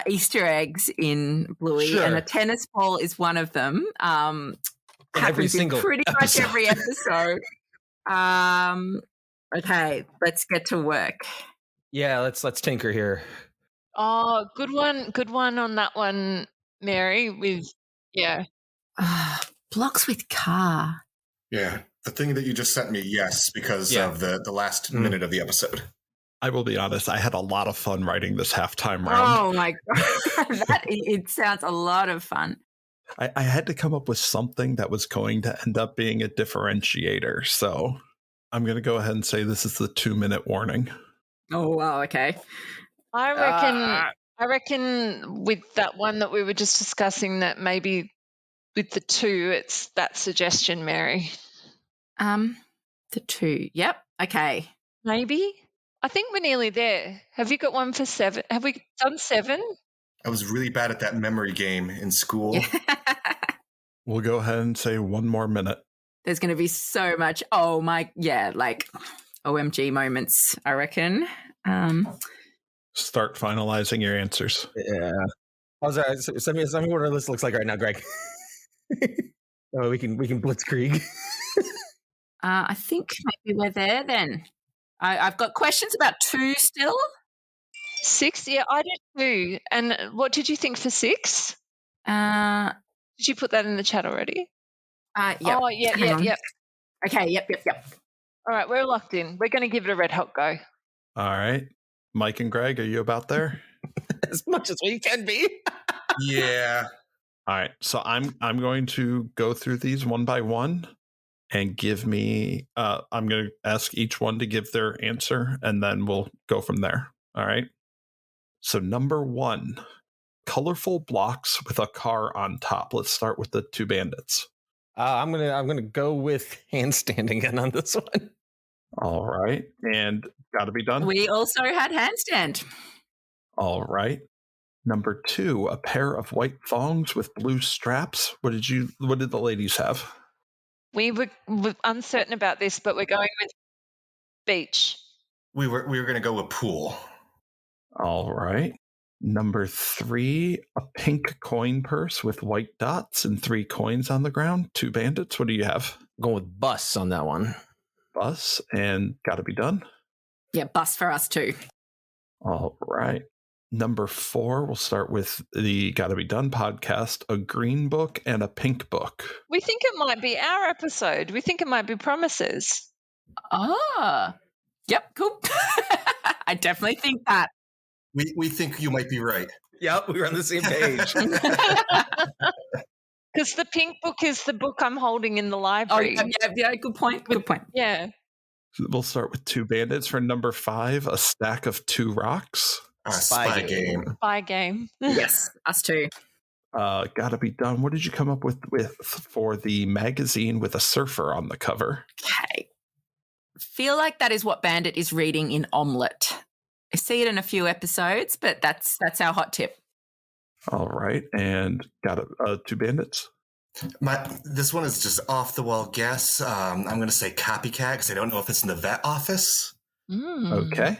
S2: Easter eggs in Bluey,
S5: Sure.
S2: and a tennis ball is one of them.
S5: Every single
S2: pretty
S5: episode.
S2: much every episode. Okay, let's get to work.
S5: Yeah, let's tinker here.
S3: Oh, good one on that one, Mary.
S2: Blocks with car.
S4: Yeah. The thing that you just sent me, yes, because of the last minute of the episode.
S1: I will be honest, I had a lot of fun writing this halftime round.
S2: Oh my God. It sounds a lot of fun.
S1: I had to come up with something that was going to end up being a differentiator. So I'm going to go ahead and say this is the 2-minute warning.
S2: Oh, wow. Okay.
S3: I reckon with that one that we were just discussing, that maybe with the 2, it's that suggestion, Mary.
S2: The 2. Yep. Okay.
S3: Maybe. I think we're nearly there. Have you got one for 7? Have we done 7?
S4: I was really bad at that memory game in school.
S1: We'll go ahead and say 1 more minute.
S2: There's going to be so much. Oh my, like OMG moments, I reckon.
S1: Start finalizing your answers.
S5: Yeah. Send me what our list looks like right now, Greg. Oh, we can blitzkrieg.
S2: I think maybe we're there then. I've got questions about 2 still.
S3: 6? Yeah, I did 2. And what did you think for 6? Did you put that in the chat already?
S2: Yep.
S3: Oh, yep.
S2: Okay, yep.
S3: All right, we're locked in. We're going to give it a red hot go.
S1: All right. Mike and Greg, are you about there?
S5: As much as we can be.
S4: Yeah.
S1: All right. So I'm going to go through these one by one and give me I'm going to ask each one to give their answer, and then we'll go from there. All right. So number 1, colorful blocks with a car on top. Let's start with the Two Bandits.
S5: I'm gonna go with handstand again on this one.
S1: All right. And got to be done.
S2: We also had handstand.
S1: All right. Number 2, a pair of white thongs with blue straps. What did the ladies have?
S3: We were uncertain about this, but we're going with beach.
S4: We were going to go with pool.
S1: All right. Number 3, a pink coin purse with white dots and 3 coins on the ground. Two Bandits. What do you have?
S5: Going with bus on that one.
S1: Bus, and got to be done.
S2: Yeah, bus for us too.
S1: All right. Number 4, we'll start with the Gotta Be Done podcast, a green book and a pink book.
S3: We think it might be our episode. We think it might be Promises.
S2: Ah. Yep, cool. I definitely think that.
S4: We think you might be right.
S5: Yep, we were on the same page.
S3: Because the pink book is the book I'm holding in the
S2: Oh,
S3: library.
S2: yeah, good point. Good point.
S3: Yeah.
S1: We'll start with Two Bandits for number 5, a stack of 2 rocks.
S4: Spy game.
S3: Spy game.
S2: Yes, us too.
S1: Gotta be done. What did you come up with for the magazine with a surfer on the cover?
S2: Okay. Feel like that is what Bandit is reading in Omelette. I see it in a few episodes, but that's our hot tip.
S1: All right, and got Two Bandits.
S4: This one is just off the wall guess. I'm going to say copycat because I don't know if it's in the vet office.
S1: Okay.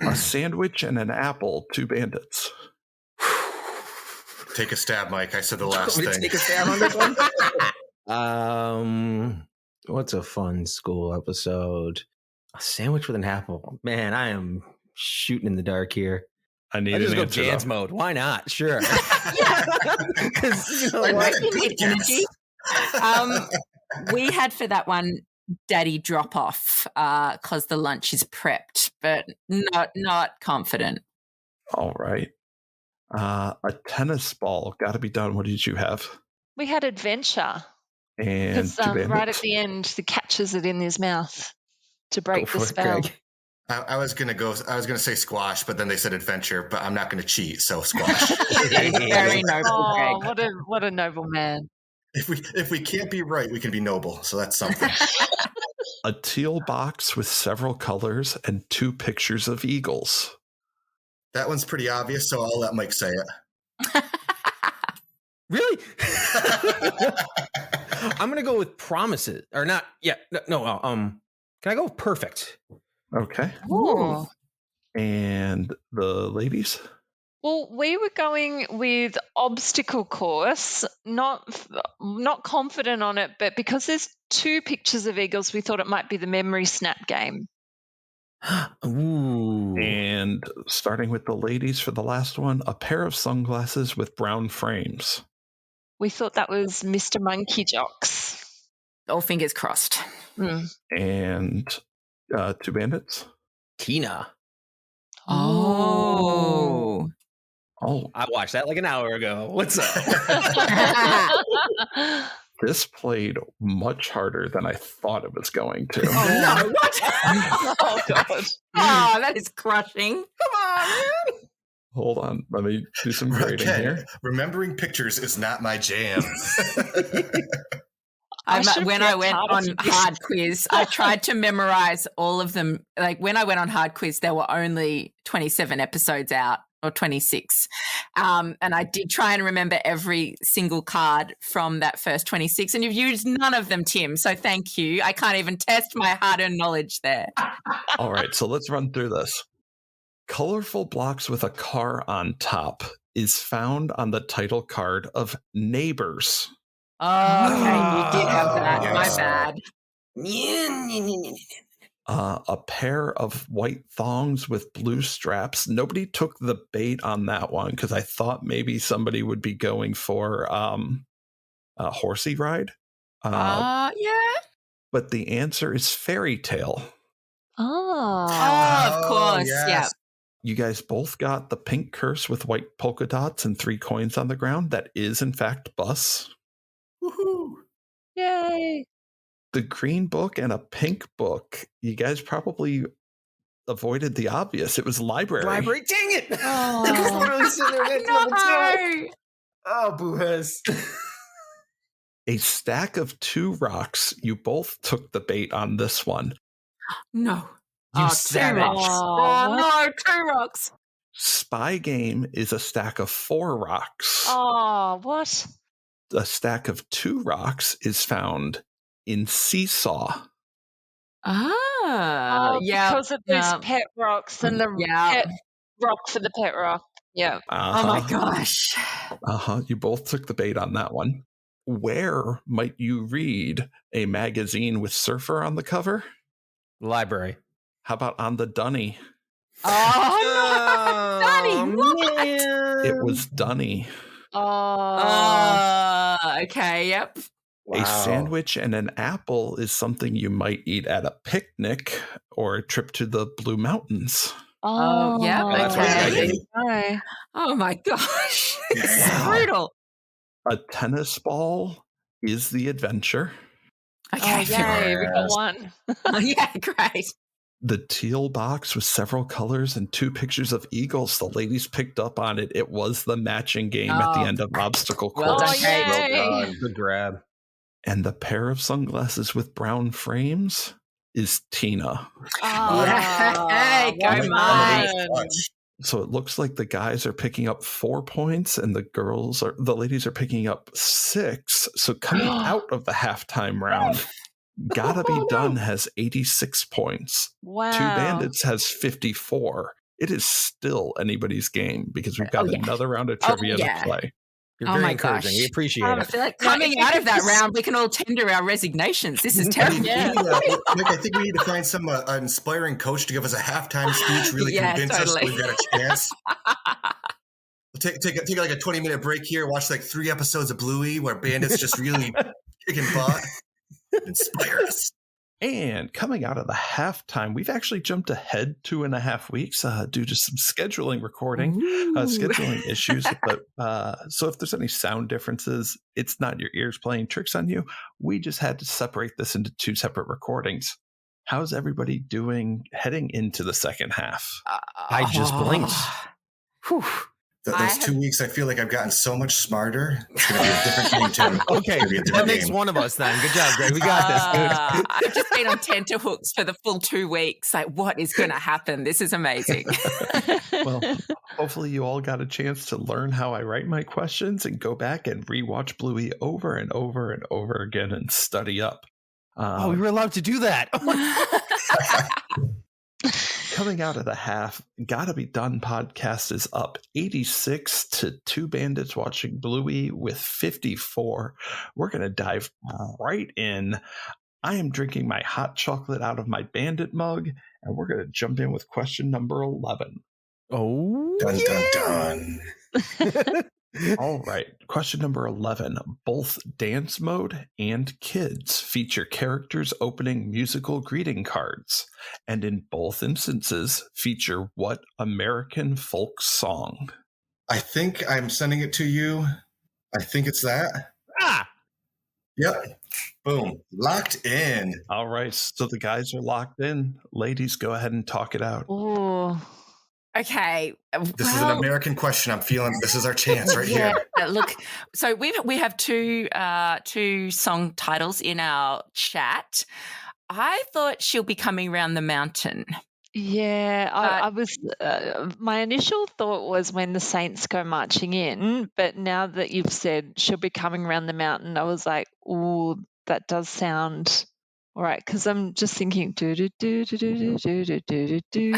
S1: A sandwich and an apple, Two Bandits.
S4: Take a stab, Mike. I said the last thing.
S5: Take a stab on this one. What's a fun school episode? A sandwich with an apple. Man, I am shooting in the dark here.
S1: I need
S5: just
S1: an
S5: go
S1: answer,
S5: Jan's
S1: though.
S5: mode. Why not? Sure.
S2: Because you need energy. We had for that one Daddy drop off because the lunch is prepped, but not confident.
S1: All right. A tennis ball. Got to be done. What did you have?
S3: We had adventure.
S1: And
S3: Because
S1: Two Bandits.
S3: right at the end, he catches it in his mouth to break the spell.
S5: Greg.
S4: I was going to say squash, but then they said adventure, but I'm not going to cheat. So squash.
S2: Very noble,
S3: Oh,
S2: Greg.
S3: what a noble man.
S4: If we can't be right, we can be noble. So that's something.
S1: A teal box with several colors and 2 pictures of eagles.
S4: That one's pretty obvious, so I'll let Mike say it.
S5: Really? I'm gonna go with promises or not. Yeah, no. Can I go with perfect?
S1: Okay.
S3: Ooh.
S1: And the ladies?
S3: Well, we were going with obstacle course, not confident on it, but because there's 2 pictures of eagles, we thought it might be the memory snap game.
S5: Ooh.
S1: And starting with the ladies for the last one, a pair of sunglasses with brown frames.
S3: We thought that was Mr. Monkey Jocks.
S2: All fingers crossed.
S1: And Two Bandits?
S5: Tina.
S2: Oh.
S5: I watched that like an hour ago. What's up?
S1: This played much harder than I thought it was going to.
S2: Oh, no. What?
S3: Oh, God.
S2: Oh, that is crushing. Come on, man.
S1: Hold on. Let me do some grading here.
S4: Remembering pictures is not my jam.
S2: When I went on hard quiz, I tried to memorize all of them. Like when I went on hard quiz, there were only 27 episodes out or 26. And I did try and remember every single card from that first 26. And you've used none of them, Tim. So thank you. I can't even test my hard-earned knowledge there.
S1: All right. So let's run through this. Colorful blocks with a car on top is found on the title card of Neighbors.
S2: Oh, okay. You did have that.
S4: Yes.
S2: My bad.
S1: A pair of white thongs with blue straps. Nobody took the bait on that one because I thought maybe somebody would be going for a horsey ride.
S2: Yeah.
S1: But the answer is fairy tale.
S2: Oh, of course.
S4: yes.
S2: Yeah.
S1: You guys both got the pink curse with white polka dots and 3 coins on the ground. That is, in fact, bus.
S4: Woohoo!
S3: Yay.
S1: The green book and a pink book. You guys probably avoided the obvious. It was library.
S5: Library. Dang it!
S3: Oh.
S5: I was literally sitting there. That's number 2. Oh, boo-hiss.
S1: A stack of 2 rocks. You both took the bait on this one.
S2: No.
S5: You
S2: 2
S5: savage.
S2: rocks. Oh, no, 2 rocks.
S1: Spy game is a stack of 4 rocks.
S3: Oh, what?
S1: A stack of 2 rocks is found in seesaw.
S2: Ah. Yeah.
S3: Because of those pet rocks and the pet rock for the pet rock. Yeah.
S2: Oh, my gosh.
S1: You both took the bait on that one. Where might you read a magazine with surfer on the cover?
S5: Library.
S1: How about on the dunny?
S2: Oh, no. Dunny, what?
S5: Man.
S1: It was dunny.
S3: Oh.
S2: Okay, yep.
S1: A sandwich and an apple is something you might eat at a picnic or a trip to the Blue Mountains.
S2: Oh, yeah,
S3: Oh,
S5: that's what
S2: okay.
S5: we
S3: there
S5: did.
S3: you go.
S2: Oh my gosh. This is
S4: Wow.
S2: brutal.
S1: A tennis ball is the adventure.
S2: Okay,
S3: Oh,
S2: fair
S3: yay, we got
S4: Yes.
S3: one.
S2: enough. Yeah, great.
S1: The teal box with several colors and 2 pictures of eagles. The ladies picked up on it. It was the matching game at the
S2: Oh,
S1: end of obstacle
S2: well
S1: course.
S2: done, Kate.
S4: Well
S3: Yay.
S4: done.
S5: Good grab.
S1: And the pair of sunglasses with brown frames is Tina.
S2: Hey, go
S3: well
S2: Mike.
S3: done.
S4: Clutch.
S1: So it looks like the guys are picking up 4 points and the ladies are picking up 6. So coming out of the halftime round, Gotta Be Done has 86 points.
S3: Wow.
S1: Two Bandits has 54. It is still anybody's game because we've got
S2: Oh, yeah.
S1: another round of
S2: Oh,
S1: trivia
S2: yeah.
S1: to play.
S5: You're
S2: Oh
S5: very
S2: my
S5: encouraging.
S2: gosh.
S5: We appreciate
S2: I
S5: it.
S2: feel like
S3: Now,
S2: coming
S3: if you
S2: out
S3: could
S2: of that
S3: just-
S2: round, we can all tender our resignations. This is
S4: I
S2: terrible.
S4: mean,
S3: Yeah.
S4: Mike, I think we need to find some inspiring coach to give us a halftime speech, really
S2: Yeah,
S4: convince us
S2: totally.
S4: we've got a chance. We'll take like a 20-minute break here, watch like 3 episodes of Bluey where bandits just really kicking butt. Inspire us.
S1: And coming out of the halftime, we've actually jumped ahead 2.5 weeks due to some scheduling issues. But so if there's any sound differences, it's not your ears playing tricks on you. We just had to separate this into 2 separate recordings. How's everybody doing heading into the second half?
S5: I just blinked.
S2: Whew.
S4: Those 2 weeks, I feel like I've gotten so much smarter. It's going to be a different game, Tim.
S5: Okay,
S4: It's gonna be a
S5: that
S4: different
S5: makes
S4: game.
S5: one of us then. Good job, Greg. We got this, dude.
S2: I've just been on tenterhooks for the full 2 weeks. Like, what is going to happen? This is amazing.
S1: Well, hopefully you all got a chance to learn how I write my questions and go back and rewatch Bluey over and over and over again and study up.
S5: Oh, we were allowed to do that.
S1: Coming out of the half, Gotta Be Done podcast is up 86 to Two Bandits Watching Bluey with 54. We're going to dive right in. I am drinking my hot chocolate out of my bandit mug, and we're going to jump in with question number 11.
S5: Oh,
S4: Dun,
S5: yeah.
S4: dun, dun.
S1: All right. Question number 11. Both Dance Mode and Kids feature characters opening musical greeting cards, and in both instances feature what American folk song?
S4: I think I'm sending it to you. I think it's that.
S5: Ah,
S4: Yep. Boom. Locked in.
S1: All right. So the guys are locked in. Ladies, go ahead and talk it out.
S3: Ooh.
S2: Okay.
S4: This is an American question. I'm feeling this is our chance right
S2: yeah,
S4: here.
S2: look, so we have two song titles in our chat. I thought She'll Be Coming Round the Mountain.
S3: Yeah, I was. My initial thought was When the Saints Go Marching In, but now that you've said She'll Be Coming Round the Mountain, I was like, ooh, that does sound all right. Because I'm just thinking, do do do do do do do do do.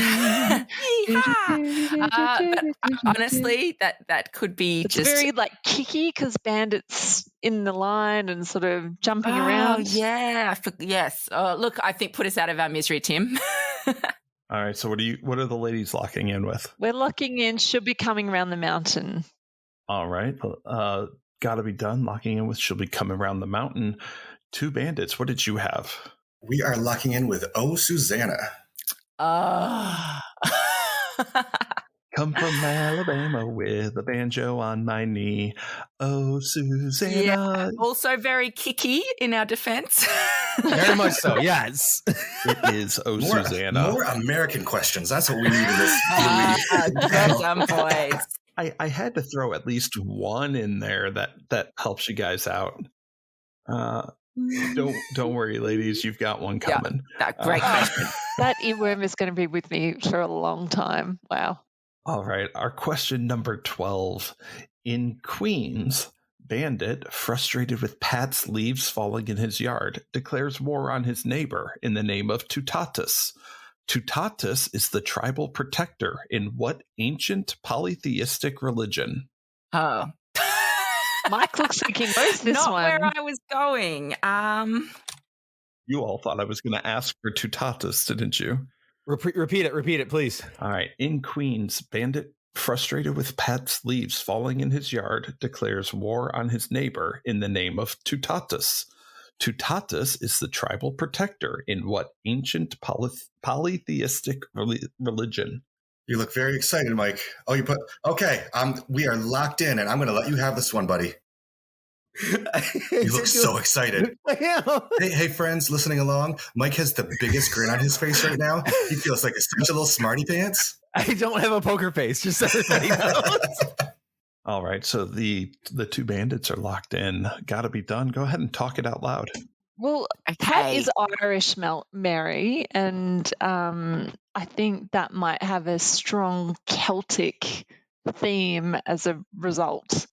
S2: But honestly, that could be
S3: It's
S2: just
S3: very like kicky because bandits in the line and sort of jumping
S2: Oh,
S3: around.
S2: yeah, yes. Look, I think put us out of our misery, Tim.
S1: All right. So what are the ladies locking in with?
S3: We're locking in She'll Be Coming Round the Mountain.
S1: All right. Gotta Be Done. Locking in with She'll Be Coming Round the Mountain. Two Bandits. What did you have?
S4: We are locking in with Oh Susanna.
S1: Come from Alabama with a banjo on my knee. Oh, Susanna.
S2: Yeah, also very kicky in our defense.
S5: very much so. Yes.
S1: It is Oh, Susanna.
S4: More American questions. That's what we need in this. Bluey.
S2: Dumb boys.
S1: I had to throw at least one in there that helps you guys out. Don't worry, ladies. You've got one coming.
S2: Yeah, great question.
S3: That earworm is going to be with me for a long time. Wow.
S1: All right. Our question number 12. In Queens, Bandit, frustrated with Pat's leaves falling in his yard, declares war on his neighbor in the name of Tutatis. Tutatis is the tribal protector in what ancient polytheistic religion?
S2: Oh.
S3: Mike looks like he knows this
S2: Not
S3: one.
S2: where I was going.
S1: You all thought I was going to ask for Tutatis, didn't you?
S5: Repeat it, please.
S1: All right. In Queens, Bandit, frustrated with Pat's leaves falling in his yard, declares war on his neighbor in the name of Tutatis. Tutatis is the tribal protector in what ancient polytheistic religion?
S4: You look very excited, Mike. Oh, okay. We are locked in, and I'm going to let you have this one, buddy. You look so excited. Hey, friends, listening along. Mike has the biggest grin on his face right now. He feels like such a little smarty pants.
S5: I don't have a poker face, just so everybody knows.
S1: All right, so the two bandits are locked in. Gotta be done. Go ahead and talk it out loud.
S3: Well, Pat is Irish, Mary, and I think that might have a strong Celtic theme as a result.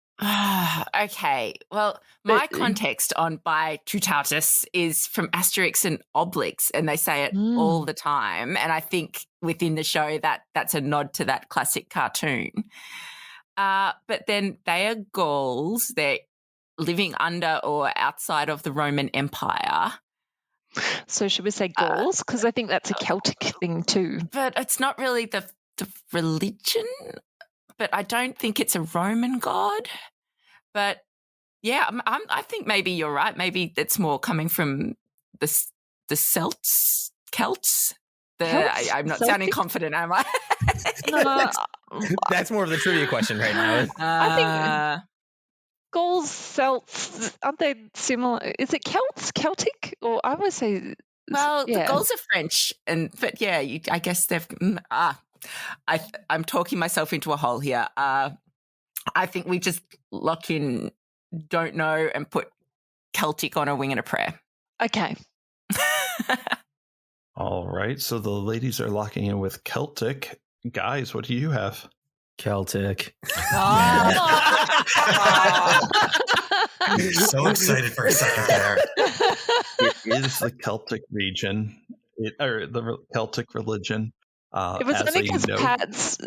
S2: Okay. Well, my context on by Trutatis is from Asterix and Obelix, and they say it all the time. And I think within the show that's a nod to that classic cartoon. But then they are Gauls. They're living under or outside of the Roman Empire.
S3: So should we say Gauls? Because I think that's a Celtic thing too.
S2: But it's not really the religion. But I don't think it's a Roman god. But yeah, I think maybe you're right. Maybe it's more coming from the Celts. I'm not sounding confident, am I?
S5: That's more of the trivia question right now.
S3: I think Gauls, Celts, aren't they similar? Is it Celtic? Or I would say...
S2: Well, the Gauls are French, but yeah, I guess they've... I'm talking myself into a hole here. I think we just lock in don't know and put Celtic on a wing and a prayer.
S3: Okay.
S1: All right, so the ladies are locking in with Celtic. Guys, what do you have?
S5: Celtic.
S4: I'm so excited for a second there.
S1: It is the Celtic region, or the Celtic religion.
S3: It was only because Pat's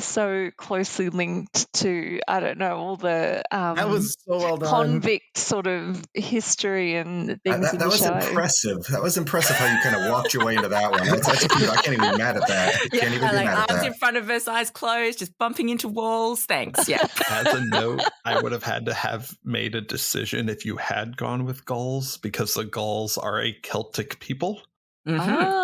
S3: so closely linked to, I don't know, all the
S5: that was so well done.
S3: Convict sort of history and things.
S4: That was show. Impressive. That was impressive how you kind of walked your way into that one. I can't even be mad at that. Can't even be mad at
S2: arms
S4: that.
S2: in front of us, eyes closed, just bumping into walls. Thanks. Yeah.
S1: As a note, I would have had to have made a decision if you had gone with Gauls, because the Gauls are a Celtic people.
S2: Mm-hmm.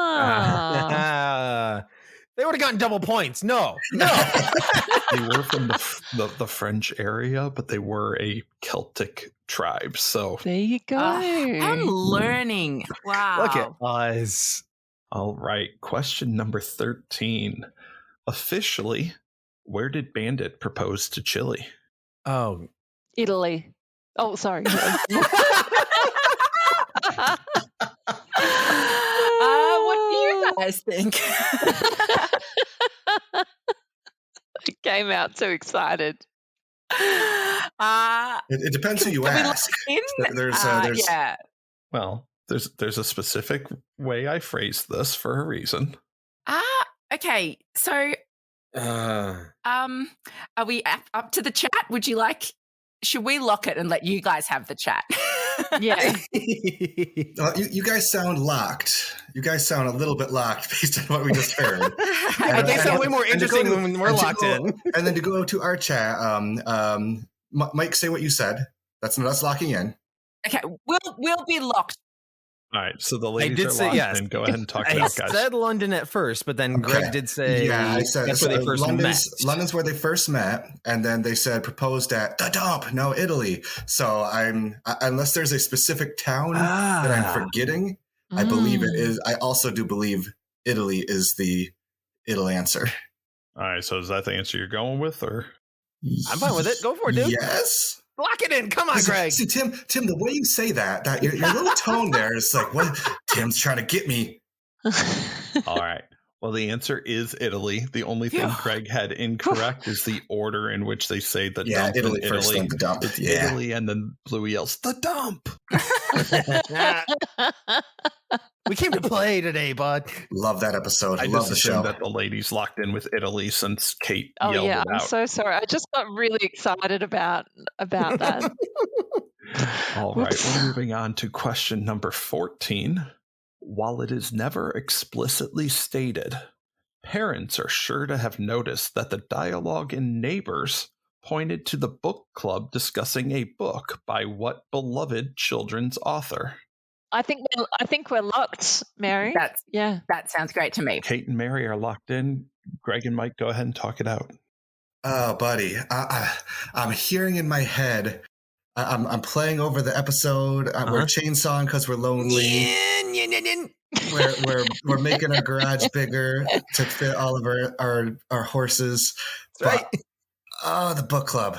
S5: They would have gotten double points. No.
S1: They were from the French area, but they were a Celtic tribe. So
S3: there you go.
S2: I'm learning. Wow.
S5: Look at us.
S1: All right. Question number 13. Officially, where did Bandit propose to Chili?
S5: Oh,
S3: Italy. Oh, sorry.
S2: What do you guys think?
S3: I came out too excited.
S4: It depends who you ask.
S2: Yeah.
S1: Well, there's a specific way I phrased this for a reason.
S2: Okay. So, are we up to the chat? Should we lock it and let you guys have the chat?
S3: Yeah.
S4: You guys sound locked. You guys sound a little bit locked based on what we just heard.
S5: They sound way more interesting when we're locked in.
S4: And then to go to our chat, Mike, say what you said. That's locking in.
S2: Okay, we'll be locked.
S1: All right, so the ladies are locked in. Go ahead and talk it out, guys.
S5: I said London at first, but then Greg did say
S4: I said
S5: that's where they first met.
S4: London's where they first met, and then they said proposed at the dump. No, Italy. So unless there's a specific town that I'm forgetting, I believe it is. I also do believe Italy is the answer.
S1: All right, so is that the answer you're going with, or?
S5: I'm fine with it. Go for it, dude.
S4: Yes.
S5: Lock it in. Come on, Greg.
S4: See, Tim, the way you say that your little tone there is like, what? Tim's trying to get me.
S1: All right. Well, the answer is Italy. The only thing Greg had incorrect is the order in which they say the dump.
S4: Italy first, then the dump.
S1: It's Italy, and then Bluey yells, the dump.
S5: We came to play today, bud.
S4: Love that episode.
S1: I
S4: Love
S1: just
S4: the
S1: assumed
S4: show.
S1: that the ladies locked in with Italy since Kate yelled it out.
S3: I'm so sorry. I just got really excited about that.
S1: All right, we're moving on to question number 14. While it is never explicitly stated, parents are sure to have noticed that the dialogue in Neighbors pointed to the book club discussing a book by what beloved children's author?
S3: I think we're locked, Mary.
S2: That sounds great to me.
S1: Kate and Mary are locked in. Greg and Mike, go ahead and talk it out.
S4: Oh, buddy, I'm hearing in my head. I'm playing over the episode. We're chainsawing because we're lonely. We're making our garage bigger to fit all of our horses.
S5: That's right.
S4: Oh, the book club.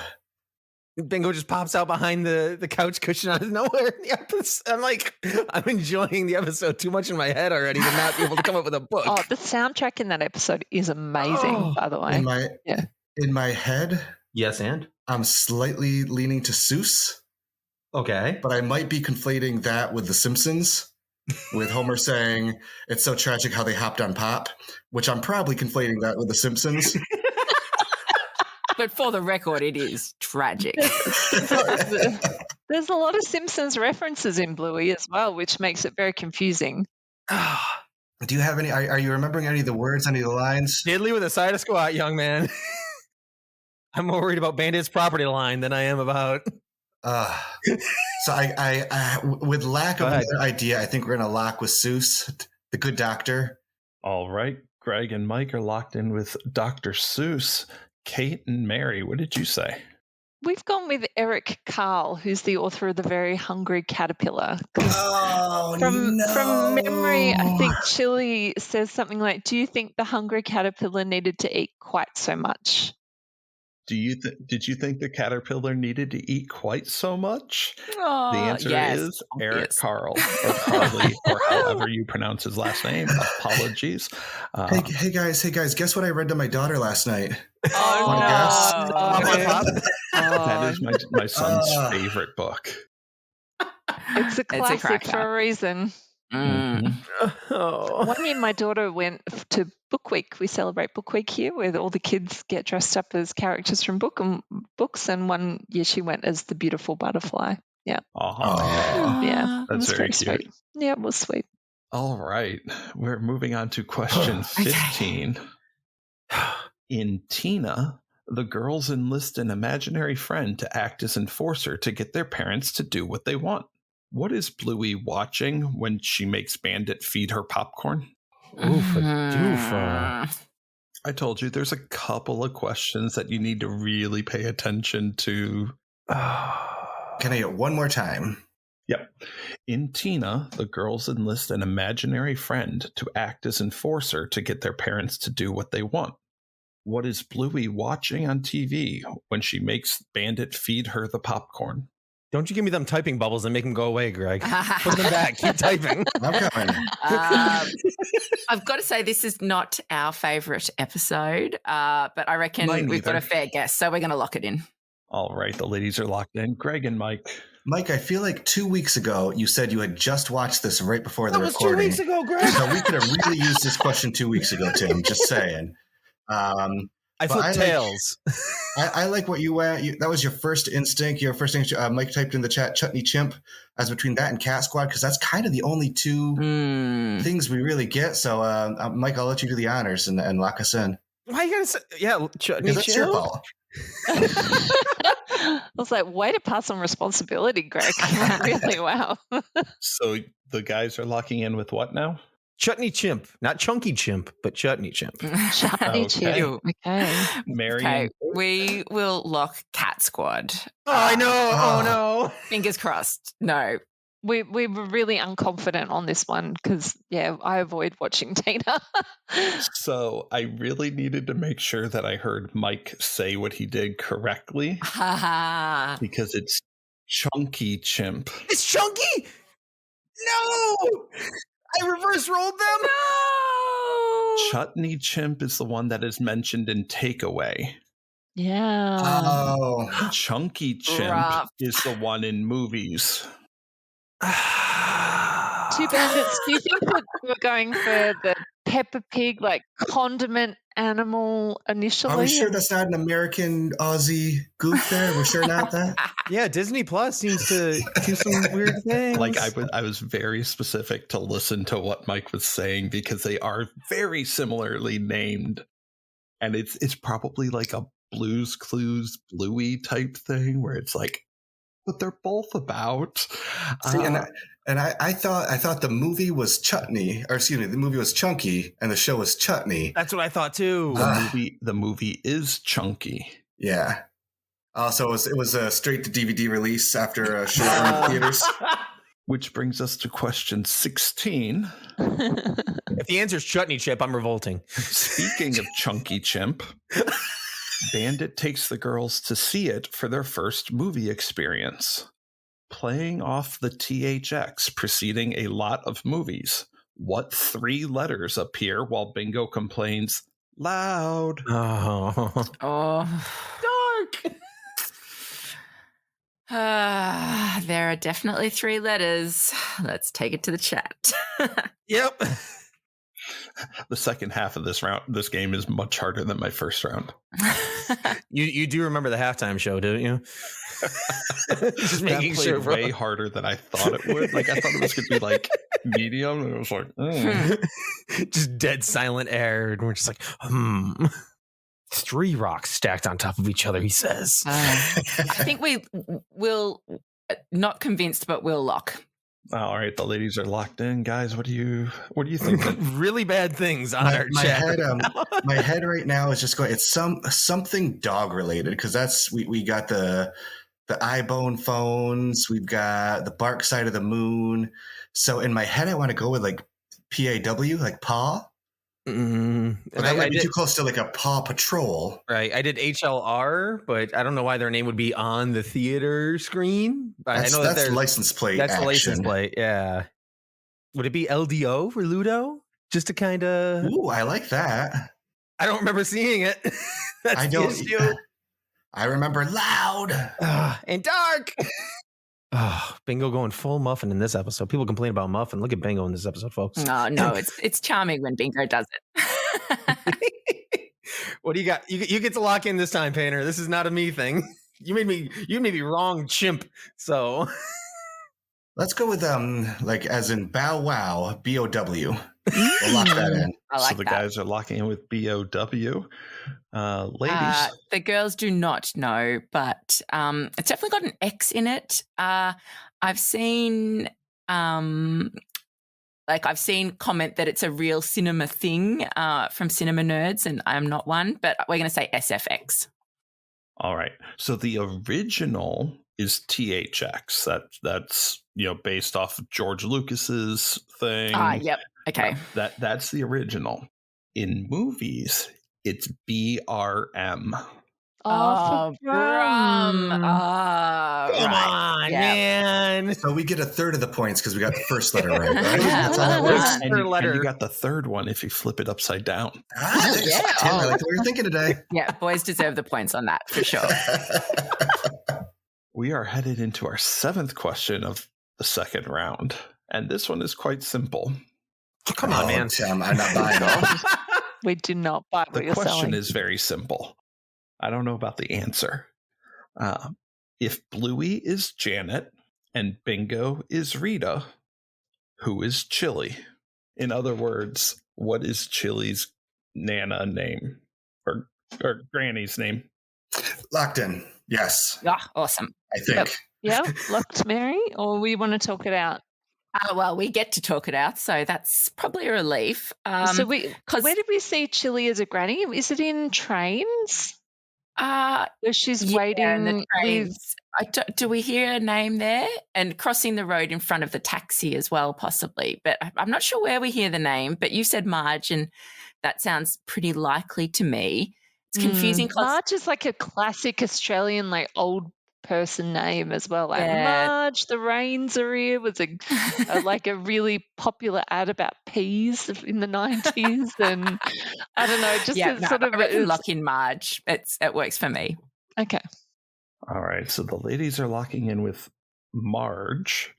S5: Bingo just pops out behind the couch cushion out of nowhere in the episode. I'm like, I'm enjoying the episode too much in my head already to not be able to come up with a book.
S3: Oh, the soundtrack in that episode is amazing, by the way.
S4: In my head,
S6: yes, and
S4: I'm slightly leaning to Seuss.
S6: Okay.
S4: But I might be conflating that with The Simpsons, with Homer saying, "It's so tragic how they hopped on Pop," which I'm probably conflating that with The Simpsons.
S2: But for the record, it is tragic.
S3: There's a lot of Simpsons references in Bluey as well, which makes it very confusing.
S4: Do you have any? Are you remembering any of the words, any of the lines?
S5: Diddley with a side of squat, young man. I'm more worried about Bandit's property line than I am about.
S4: So I with lack of another idea, I think we're gonna lock with Seuss, the Good Doctor.
S1: All right, Greg and Mike are locked in with Dr. Seuss. Kate and Mary, what did you say?
S3: We've gone with Eric Carle, who's the author of The Very Hungry Caterpillar. From memory, I think Chili says something like, "Do you think the hungry caterpillar needed to eat quite so much?"
S1: Did you think the caterpillar needed to eat quite so much?
S2: Oh,
S1: the answer is Eric Carle, or Carly, or however you pronounce his last name. Apologies.
S4: Hey guys, guess what I read to my daughter last night?
S1: That is my son's favorite book.
S3: It's a classic for a reason.
S2: Mm.
S3: One year my daughter went to Book Week. We celebrate Book Week here where all the kids get dressed up as characters from books, and one year she went as the beautiful butterfly. Yeah. Yeah.
S1: That's very cute.
S3: Sweet. Yeah, it was sweet.
S1: All right. We're moving on to question 15. In Tina, the girls enlist an imaginary friend to act as enforcer to get their parents to do what they want. What is Bluey watching when she makes Bandit feed her popcorn?
S5: Oofa.
S1: I told you there's a couple of questions that you need to really pay attention to.
S4: Can I get one more time?
S1: Yep. In Tina, the girls enlist an imaginary friend to act as enforcer to get their parents to do what they want. What is Bluey watching on TV when she makes Bandit feed her the popcorn?
S5: Don't you give me them typing bubbles and make them go away, Greg. Put them back. Keep typing.
S4: I'm coming.
S2: I've got to say this is not our favourite episode, but I reckon we've got a fair guess, so we're going to lock it in.
S1: All right, the ladies are locked in. Greg and Mike.
S4: Mike, I feel like 2 weeks ago you said you had just watched this right before the recording.
S5: That was 2 weeks ago, Greg.
S4: So we could have really used this question 2 weeks ago, Tim. Just saying.
S5: I flipped tails.
S4: I like what you went. That was your first instinct. Mike typed in the chat Chutney Chimp as between that and Cat Squad, because that's kind of the only two things we really get. So, Mike, I'll let you do the honors and lock us in.
S5: Why you gotta say, Chutney
S4: Chimp? Your ball.
S3: I was like, way to pass on responsibility, Greg. Really, wow.
S1: So the guys are locking in with what now?
S5: Chutney Chimp, not Chunky Chimp, but Chutney Chimp.
S3: Chutney Chimp. Okay.
S1: Mary.
S2: Okay, we will lock Cat Squad.
S5: Oh, I know. Oh no.
S2: Fingers crossed. No.
S3: We were really unconfident on this one because, I avoid watching Tina.
S1: So I really needed to make sure that I heard Mike say what he did correctly. Because it's Chunky Chimp.
S5: It's Chunky? No! I reverse rolled them?
S2: No!
S1: Chutney Chimp is the one that is mentioned in Takeaway.
S3: Yeah.
S4: Oh.
S1: Chunky Chimp is the one in Movies.
S3: Two Bandits, do you think that we're going for the Peppa Pig, like condiment animal initially?
S4: Are we sure that's not an American Aussie goof there? We're sure not that?
S5: Yeah, Disney Plus seems to do some weird things.
S1: Like I was very specific to listen to what Mike was saying because they are very similarly named. And it's probably like a Blue's Clues Bluey type thing where it's like, but they're both about.
S4: See, and And I thought the movie was Chutney, or excuse me, the movie was Chunky, and the show was Chutney.
S5: That's what I thought too.
S1: The movie is Chunky.
S4: Yeah. So it was a straight to DVD release after a show in the theaters.
S1: Which brings us to question 16.
S5: If the answer is chutney chip, I'm revolting.
S1: Speaking of Chunky Chimp, Bandit takes the girls to see it for their first movie experience. Playing off the THX preceding a lot of movies, what 3 letters appear while Bingo complains, loud?
S5: Oh.
S2: Dark. There are definitely 3 letters. Let's take it to the chat.
S5: Yep.
S1: The second half of this game is much harder than my first round.
S5: You do remember the halftime show, don't you? Just making
S1: that
S5: sure.
S1: Way harder than I thought it would. Like I thought it was going to be like medium, and it was like
S5: just dead silent air, and we're just like, 3 rocks stacked on top of each other. He says.
S2: I think we will. Not convinced, but we'll lock.
S1: All right, the ladies are locked in, guys. What do you think?
S5: Really bad things on our chat.
S4: My head right now is just going. It's something dog related because that's we got the iBone phones. We've got the Bark Side of the Moon. So in my head, I want to go with like PAW, like Paw. But that might be too close to like a Paw Patrol.
S5: Right. I did HLR, but I don't know why their name would be on the theater screen. But I know that's
S4: license plate.
S5: That's
S4: action.
S5: the license plate. Yeah. Would it be LDO for Ludo? Just to kind of.
S4: Ooh, I like that.
S5: I don't remember seeing it. That's
S4: I don't. I remember loud
S5: and dark. Bingo going full Muffin in this episode. People complain about Muffin. Look at Bingo in this episode, folks.
S2: No, it's charming when Bingo does it.
S5: What do you got? You get to lock in this time, Painter. This is not a me thing. You made me wrong, chimp. So
S4: let's go with like as in Bow Wow, BOW. We'll lock that in.
S2: I like
S1: the
S2: that.
S1: guys are locking in with BOW. Ladies,
S2: the girls do not know, but it's definitely got an X in it. I've seen comment that it's a real cinema thing from cinema nerds, and I'm not one, but we're going to say SFX.
S1: All right. So the original is THX. That's based off of George Lucas's thing.
S2: Yep. Okay.
S1: That's the original. In movies, it's BRM.
S2: Oh, Brum.
S5: Come on, man.
S4: So we get a third of the points because we got the first letter right?
S2: That's
S4: how that works.
S1: And you got the third one if you flip it upside down.
S4: Tim, I like the way you're thinking today.
S2: Yeah, boys deserve the points on that for sure.
S1: We are headed into our 7th question of the second round, and this one is quite simple.
S5: Come on, man.
S4: Tim, I'm not buying off.
S3: We do not buy what
S1: The
S3: you're
S1: question
S3: selling.
S1: is very simple. I don't know about the answer. If Bluey is Janet and Bingo is Rita, who is Chili? In other words, what is Chili's Nana name or Granny's name?
S4: Locked in. Yes.
S2: Yeah, awesome.
S4: I think.
S3: Yeah, locked, Mary, or we want to talk it out?
S2: Well, we get to talk it out, so that's probably a relief.
S3: So where did we see Chili as a granny? Is it in Trains? Where she's waiting
S2: the trains. Do we hear a name there? And crossing the road in front of the taxi as well, possibly. But I'm not sure where we hear the name. But you said Marge, and that sounds pretty likely to me. It's confusing.
S3: Marge is like a classic Australian, like old person name as well. Like Marge, the rains are here was like a really popular ad about peas in the 90s, and I don't know, just
S2: I reckon lock in Marge. It works for me.
S3: Okay.
S1: All right, so the ladies are locking in with Marge.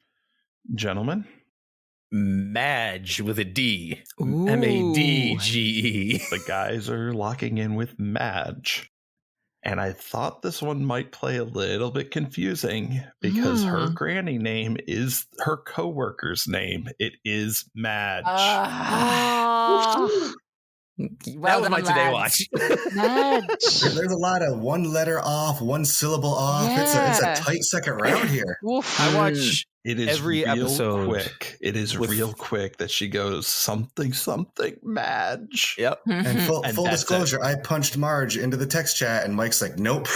S1: Gentlemen?
S5: Madge with a D.
S2: Ooh.
S5: MADGE.
S1: The guys are locking in with Madge. And I thought this one might play a little bit confusing because her granny name is her coworker's name. It is Madge.
S5: Well, that was my Today Watch.
S3: Madge.
S4: There's a lot of one letter off, one syllable off.
S3: Yeah.
S4: It's a tight second round here.
S5: I watch
S1: It is
S5: Every
S1: real
S5: episode
S1: quick. It is real quick that she goes something Madge.
S5: Yep.
S4: And full
S1: And
S4: full
S1: that's
S4: disclosure, I punched Marge into the text chat, and Mike's like, "Nope,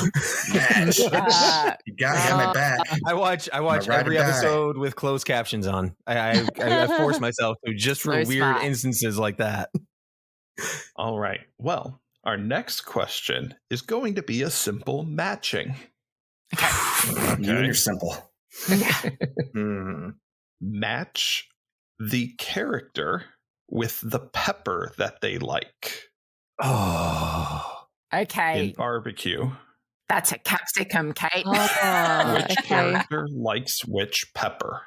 S4: Madge, you got my back."
S5: I watch
S4: ride
S5: every
S4: or die.
S5: episode with closed captions on. I force myself to, just for
S2: Very
S5: weird
S2: smart.
S5: instances like that.
S1: All right. Well, our next question is going to be a simple matching.
S4: You and your simple.
S1: Match the character with the pepper that they like
S5: Oh.
S2: Okay.
S1: in barbecue.
S2: That's a capsicum, Kate.
S3: Oh,
S1: Which
S3: okay.
S1: character likes which pepper?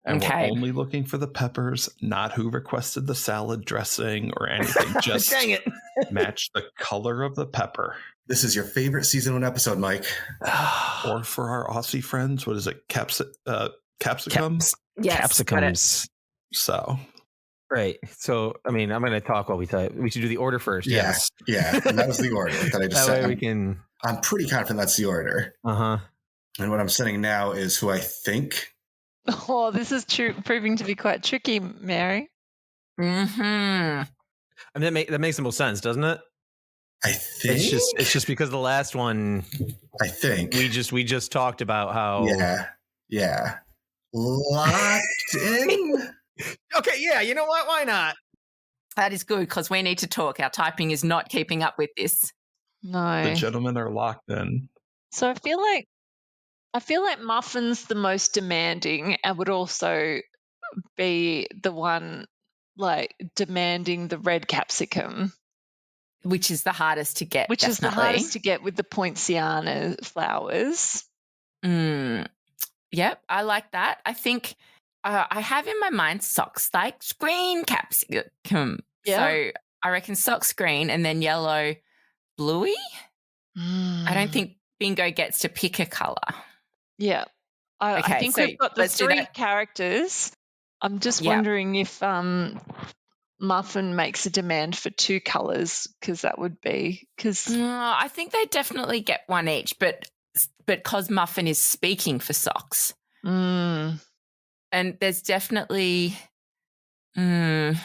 S1: And
S2: Okay.
S1: we're only looking for the peppers, not who requested the salad dressing or anything. Just
S5: Dang it.
S1: match the color of the pepper.
S4: This is your favorite season 1 episode, Mike.
S1: Or for our Aussie friends, what is it? Capsicum?
S2: Yes,
S5: Capsicums.
S1: So,
S5: Right. So, I mean, I'm going to talk while we type. We should do the order first.
S4: Yeah,
S5: Yes.
S4: yeah. And that was the order that I just
S5: That way
S4: said.
S5: we can.
S4: I'm pretty confident that's the order.
S5: Uh-huh.
S4: And what I'm setting now is who I think.
S3: Oh, this is proving to be quite tricky, Mary.
S2: Mm-hmm.
S5: I mean, that makes the most sense, doesn't it?
S4: I think.
S5: It's just because the last one
S4: I think.
S5: we just talked about how.
S4: Yeah. Locked in.
S5: Okay. Yeah. You know what? Why not?
S2: That is good because we need to talk. Our typing is not keeping up with this.
S3: No.
S1: the gentlemen are locked in.
S3: So I feel like Muffin's the most demanding and would also be the one like demanding the red capsicum,
S2: Which is the hardest to get.
S3: which is the hardest to get with the poinciana flowers.
S2: Yep, I like that. I think I have in my mind socks like green capsicum.
S3: Yeah.
S2: So I reckon socks green and then yellow bluey. I don't think Bingo gets to pick a colour.
S3: Yeah. I
S2: Okay,
S3: think
S2: so
S3: we've got the
S2: let's do
S3: 3
S2: that.
S3: characters. I'm just
S2: Yeah.
S3: wondering if Muffin makes a demand for 2 colours because that would be because
S2: I think they definitely get one each, but because Muffin is speaking for socks. And there's definitely and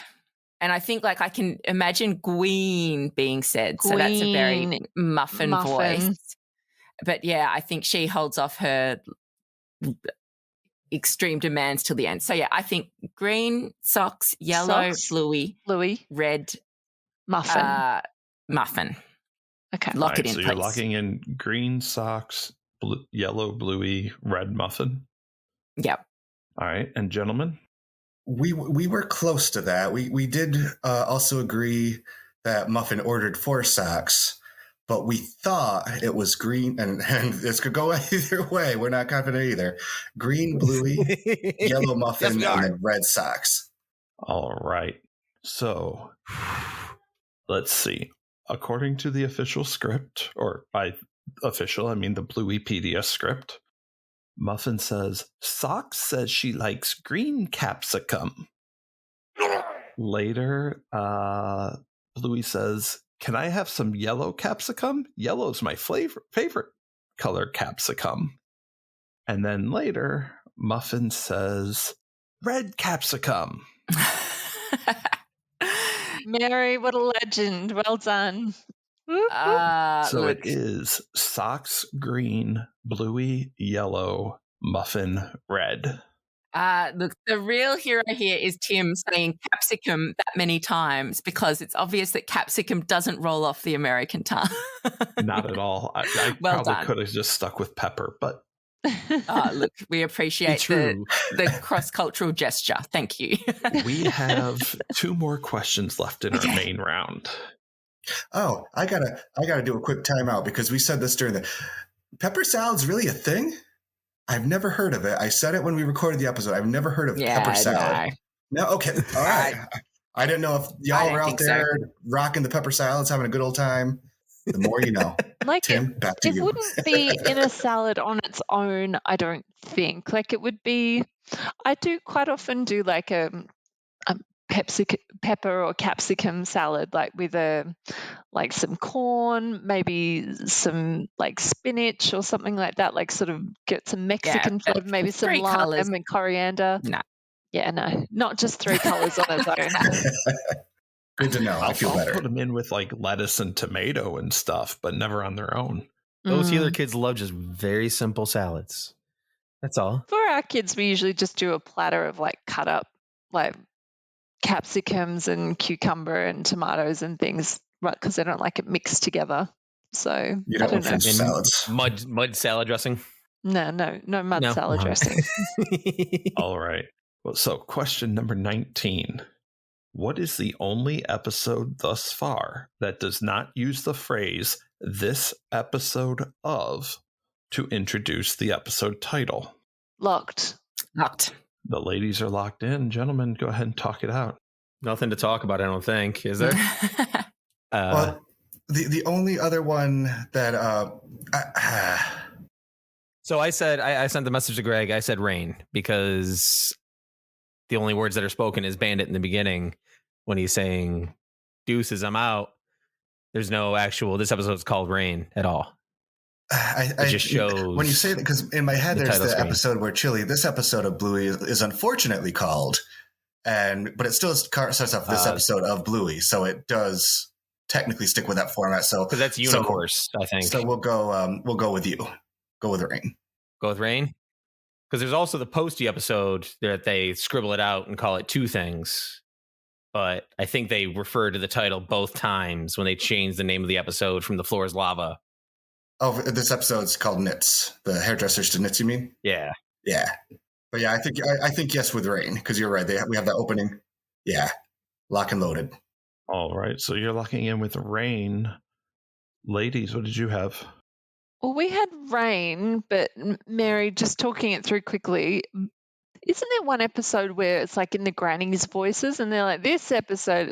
S2: I think like I can imagine Gween being said. So that's a very
S3: Gween,
S2: muffin voice. But yeah, I think she holds off her extreme demands till the end. So yeah, I think green socks, yellow,
S3: Socks,
S2: bluey,
S3: red,
S2: muffin.
S3: Okay.
S2: Lock
S1: Right,
S2: it in,
S1: so
S2: please.
S1: you're locking in green socks, yellow, bluey, red muffin.
S2: Yep.
S1: All right. And gentlemen?
S4: We were close to that. We did also agree that Muffin ordered 4 socks, but we thought it was green, and this could go either way. We're not confident either. Green, bluey, yellow muffin,
S5: Yes,
S4: and then red socks.
S1: All right. So let's see. According to the official script, or by official, I mean the Blueypedia script, Muffin says, Socks says she likes green capsicum. Later, Bluey says, can I have some yellow capsicum? Yellow's my favorite color capsicum. And then later, Muffin says, red capsicum.
S3: Mary, what a legend. Well done.
S1: So
S2: look,
S1: it is socks green, bluey yellow, muffin red.
S2: look, the real hero here is Tim saying capsicum that many times because it's obvious that capsicum doesn't roll off the American tongue.
S1: Not at all. I
S2: Well
S1: probably
S2: done.
S1: could have just stuck with pepper, but
S2: Look, we appreciate the cross-cultural gesture. Thank you.
S1: we have 2 more questions left in our main round.
S4: Oh, I gotta do a quick timeout because we said this during the pepper salad's really a thing. I've never heard of it. I said it when we recorded the episode. I've never heard of pepper salad. No, okay, all right. I didn't know if y'all were out there rocking the pepper salads, having a good old time. The more you know.
S3: Like
S4: Tim, back to
S3: it
S4: you.
S3: wouldn't be in a salad on its own, I don't think. Like it would be. I do quite often do like a pepper or capsicum salad, like with some corn, maybe some like spinach or something like that, like sort of get some Mexican flavor, maybe some lime
S2: colours.
S3: and coriander.
S2: No.
S3: Yeah, no, not just 3 colors on its own.
S4: Good to know. I feel
S1: I'll
S4: better.
S1: put them in with like lettuce and tomato and stuff, but never on their own.
S5: Those healer kids love just very simple salads. That's all.
S3: For our kids, we usually just do a platter of like cut up like capsicums and cucumber and tomatoes and things, right? Because they don't like it mixed together. So
S4: You
S3: I
S4: don't
S3: don't know.
S4: French salads.
S5: Mud salad dressing.
S3: No mud salad dressing.
S1: All right. Well, so question number 19. What is the only episode thus far that does not use the phrase "this episode of" to introduce the episode title?
S3: Locked.
S1: The ladies are locked in. Gentlemen, go ahead and talk it out.
S5: Nothing to talk about, I don't think. Is there?
S4: Well, the only other one that
S5: So I said, I sent the message to Greg. I said rain because the only words that are spoken is bandit in the beginning when he's saying deuces, I'm out. There's no actual, this episode's called rain at all. It just shows
S4: when you say that, because in my head there's the
S5: screen.
S4: episode where this episode of Bluey is unfortunately called, but it still starts off this episode of Bluey, so it does technically stick with that format. So
S5: because that's Unicorse, I think.
S4: So we'll go with you. Go with rain.
S5: Go with rain. Because there's also the Posty episode that they scribble it out and call it two things. But I think they refer to the title both times when they change the name of the episode from The Floor is Lava.
S4: Oh, this episode's called Knits. The hairdressers to knits, you mean?
S5: Yeah.
S4: Yeah. But yeah, I think yes with rain, because you're right. We have that opening. Yeah. Lock and loaded.
S1: All right. So you're locking in with rain. Ladies, what did you have?
S3: Well, we had rain, but Mary, just talking it through quickly, isn't there one episode where it's like in the grannies' voices and they're like, this episode,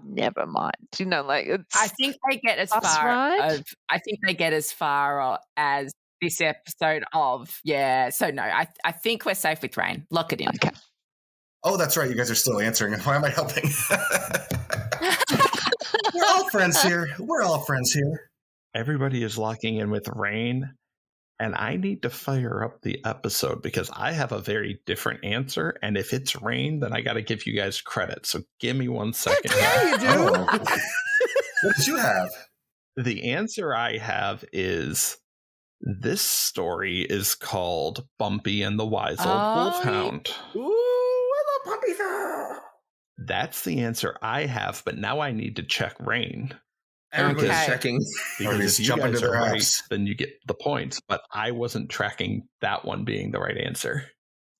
S3: never mind. You know, like it's
S2: I think they get as
S3: bus
S2: far
S3: ride?
S2: I think they get as far as this episode of, yeah. So no, I think we're safe with rain. Lock it in.
S3: Okay.
S4: Oh, that's right. You guys are still answering. Why am I helping? We're all friends here.
S1: Everybody is locking in with rain, and I need to fire up the episode because I have a very different answer. And if it's rain, then I got to give you guys credit. So give me 1 second.
S5: Yeah, you do.
S4: Oh. What did you have?
S1: The answer I have is this story is called Bumpy and the Wise Old Wolfhound.
S5: Ooh, I love puppies.
S1: That's the answer I have, but now I need to check rain.
S5: Everybody's
S2: Okay.
S5: checking.
S1: Because
S4: Everybody's
S1: if you
S4: jumping
S1: guys
S4: to
S1: are
S4: their
S1: right,
S4: apps.
S1: then you get the points. But I wasn't tracking that one being the right answer.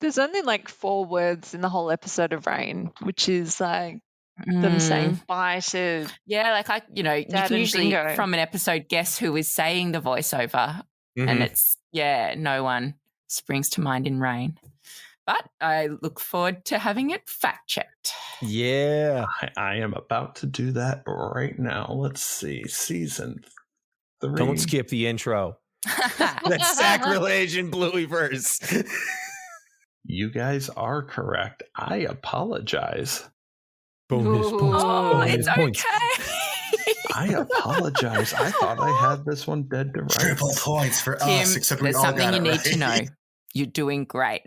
S3: There's only like 4 words in the whole episode of Rain, which is like them saying bye to
S2: Yeah, like you
S3: Dad
S2: can
S3: and
S2: usually
S3: Bingo.
S2: from an episode guess who is saying the voiceover, and it's no one springs to mind in rain. But I look forward to having it fact checked.
S5: Yeah.
S1: I am about to do that right now. Let's see. Season 3.
S5: Don't skip the intro. That's sacrilege in Bluey verse.
S1: You guys are correct. I apologize.
S5: Bonus
S2: Ooh,
S5: points.
S2: it's
S5: Bonus points.
S2: okay.
S1: I apologize. I thought I had this one dead to rights.
S4: Triple points for
S2: Tim,
S4: us, except we
S2: there's
S4: all
S2: something
S4: got
S2: you
S4: it
S2: need
S4: right.
S2: to know. You're doing great.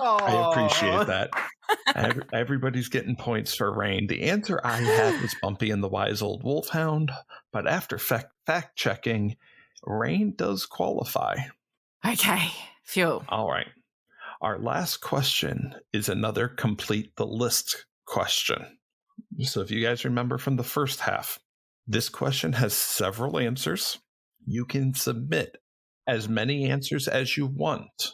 S1: I appreciate that. Everybody's getting points for rain. The answer I had was Bumpy and the Wise Old Wolfhound, but after fact checking, rain does qualify.
S2: Okay, phew.
S1: All right. Our last question is another complete the list question. So if you guys remember from the first half, this question has several answers. You can submit as many answers as you want.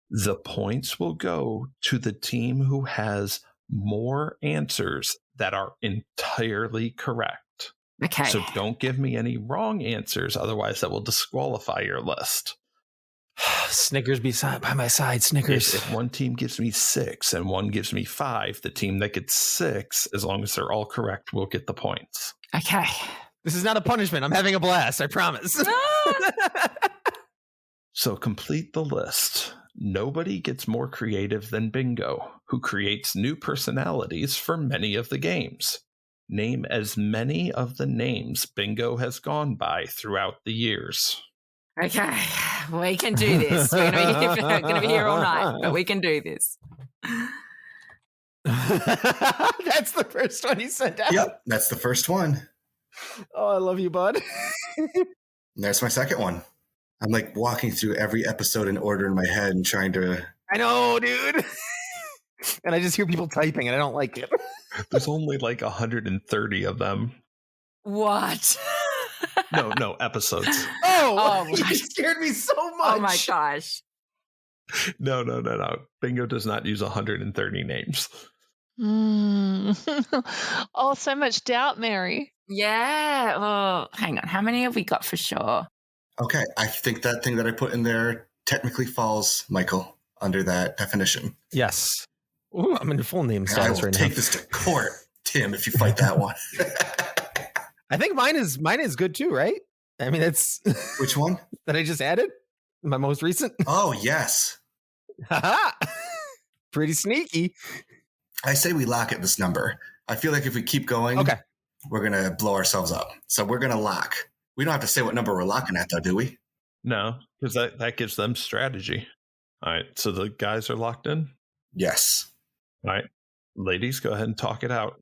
S1: The points will go to the team who has more answers that are entirely correct.
S2: Okay.
S1: So don't give me any wrong answers, otherwise that will disqualify your list.
S5: Snickers by my side. Snickers.
S1: If one team gives me 6 and one gives me 5, the team that gets 6, as long as they're all correct, will get the points.
S2: Okay.
S5: This is not a punishment. I'm having a blast. I promise.
S1: So complete the list. Nobody gets more creative than Bingo, who creates new personalities for many of the games. Name as many of the names Bingo has gone by throughout the years.
S2: Okay, we can do this. We're going to be here all night, but we can do this.
S5: That's the first one you sent out.
S4: Yep, that's the first one.
S5: Oh, I love you, bud.
S4: And there's my second one. I'm like walking through every episode in order in my head and trying to.
S5: I know, dude. And I just hear people typing and I don't like it.
S1: There's only like 130 of them.
S2: What?
S1: No, episodes.
S5: Oh, you scared me so much.
S2: Oh my gosh.
S1: No. Bingo does not use 130 names.
S3: Oh, so much doubt, Mary.
S2: Yeah. Oh, hang on. How many have we got for sure?
S4: Okay, I think that thing that I put in there technically falls, Michael, under that definition.
S5: Yes. Ooh, I'm in full name
S4: I
S5: status
S4: will
S5: right
S4: take
S5: now.
S4: this to court, Tim, if you fight that one.
S5: I think mine is good too, right? I mean, it's
S4: Which one?
S5: that I just added. My most recent.
S4: Oh, yes.
S5: Haha. Pretty sneaky.
S4: I say we lock at this number. I feel like if we keep going,
S5: Okay.
S4: we're going to blow ourselves up. So we're going to lock. We don't have to say what number we're locking at, though, do we?
S1: No, because that gives them strategy. All right, so the guys are locked in?
S4: Yes.
S1: All right, ladies, go ahead and talk it out.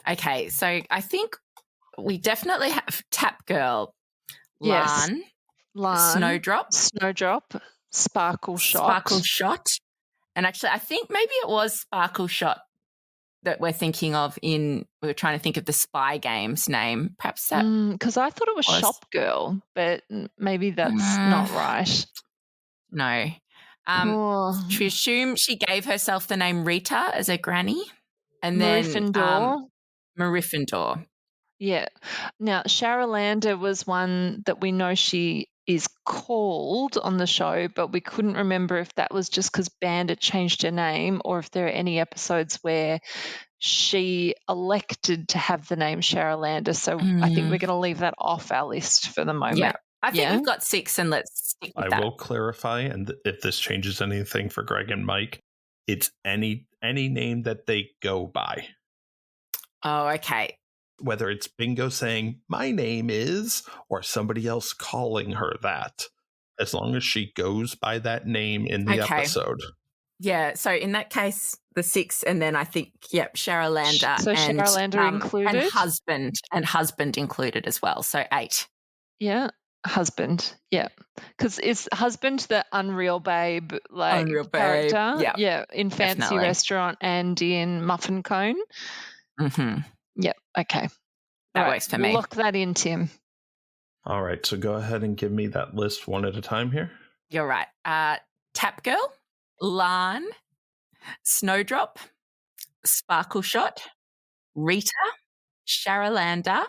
S2: Okay, so I think we definitely have Tap Girl,
S3: Yes.
S2: Lan, Snowdrop,
S3: Sparkle Shot.
S2: Sparkle Shot. And actually, I think maybe it was Sparkle Shot that we're thinking of we were trying to think of the Spy Games name. Perhaps that.
S3: Because I thought it was
S2: was-
S3: Shop Girl, but maybe that's not right.
S2: No.
S3: Oh.
S2: We assume she gave herself the name Rita as a granny. And then Marifendor.
S3: Yeah. Now, Charolander was one that we know she is called on the show, but we couldn't remember if that was just because Bandit changed her name or if there are any episodes where she elected to have the name Charolander. So I think we're going to leave that off our list for the moment.
S2: Yeah. I think
S3: Yeah.
S2: we've got 6 and let's stick with
S1: I
S2: that.
S1: will clarify, and if this changes anything for Greg and Mike, it's any name that they go by.
S2: Oh, okay.
S1: Whether it's Bingo saying, my name is, or somebody else calling her that, as long as she goes by that name in the episode.
S2: Yeah, so in that case, the 6, and then I think, Charolander.
S3: So
S2: and,
S3: Charolander included?
S2: And husband included as well, so 8.
S3: Yeah. Husband. Yeah. Because is husband the Unreal Babe
S2: Unreal Babe,
S3: character?
S2: yeah.
S3: Yeah. In Fancy
S2: Definitely.
S3: Restaurant and in Muffin Cone?
S2: Mm-hmm.
S3: Yep. Okay.
S2: That
S3: Right,
S2: works for
S3: we'll
S2: me.
S3: lock that in, Tim.
S1: All right, so go ahead and give me that list one at a time here.
S2: You're right. Tap Girl, Lan, Snowdrop, Sparkle Shot, Rita, Charolander,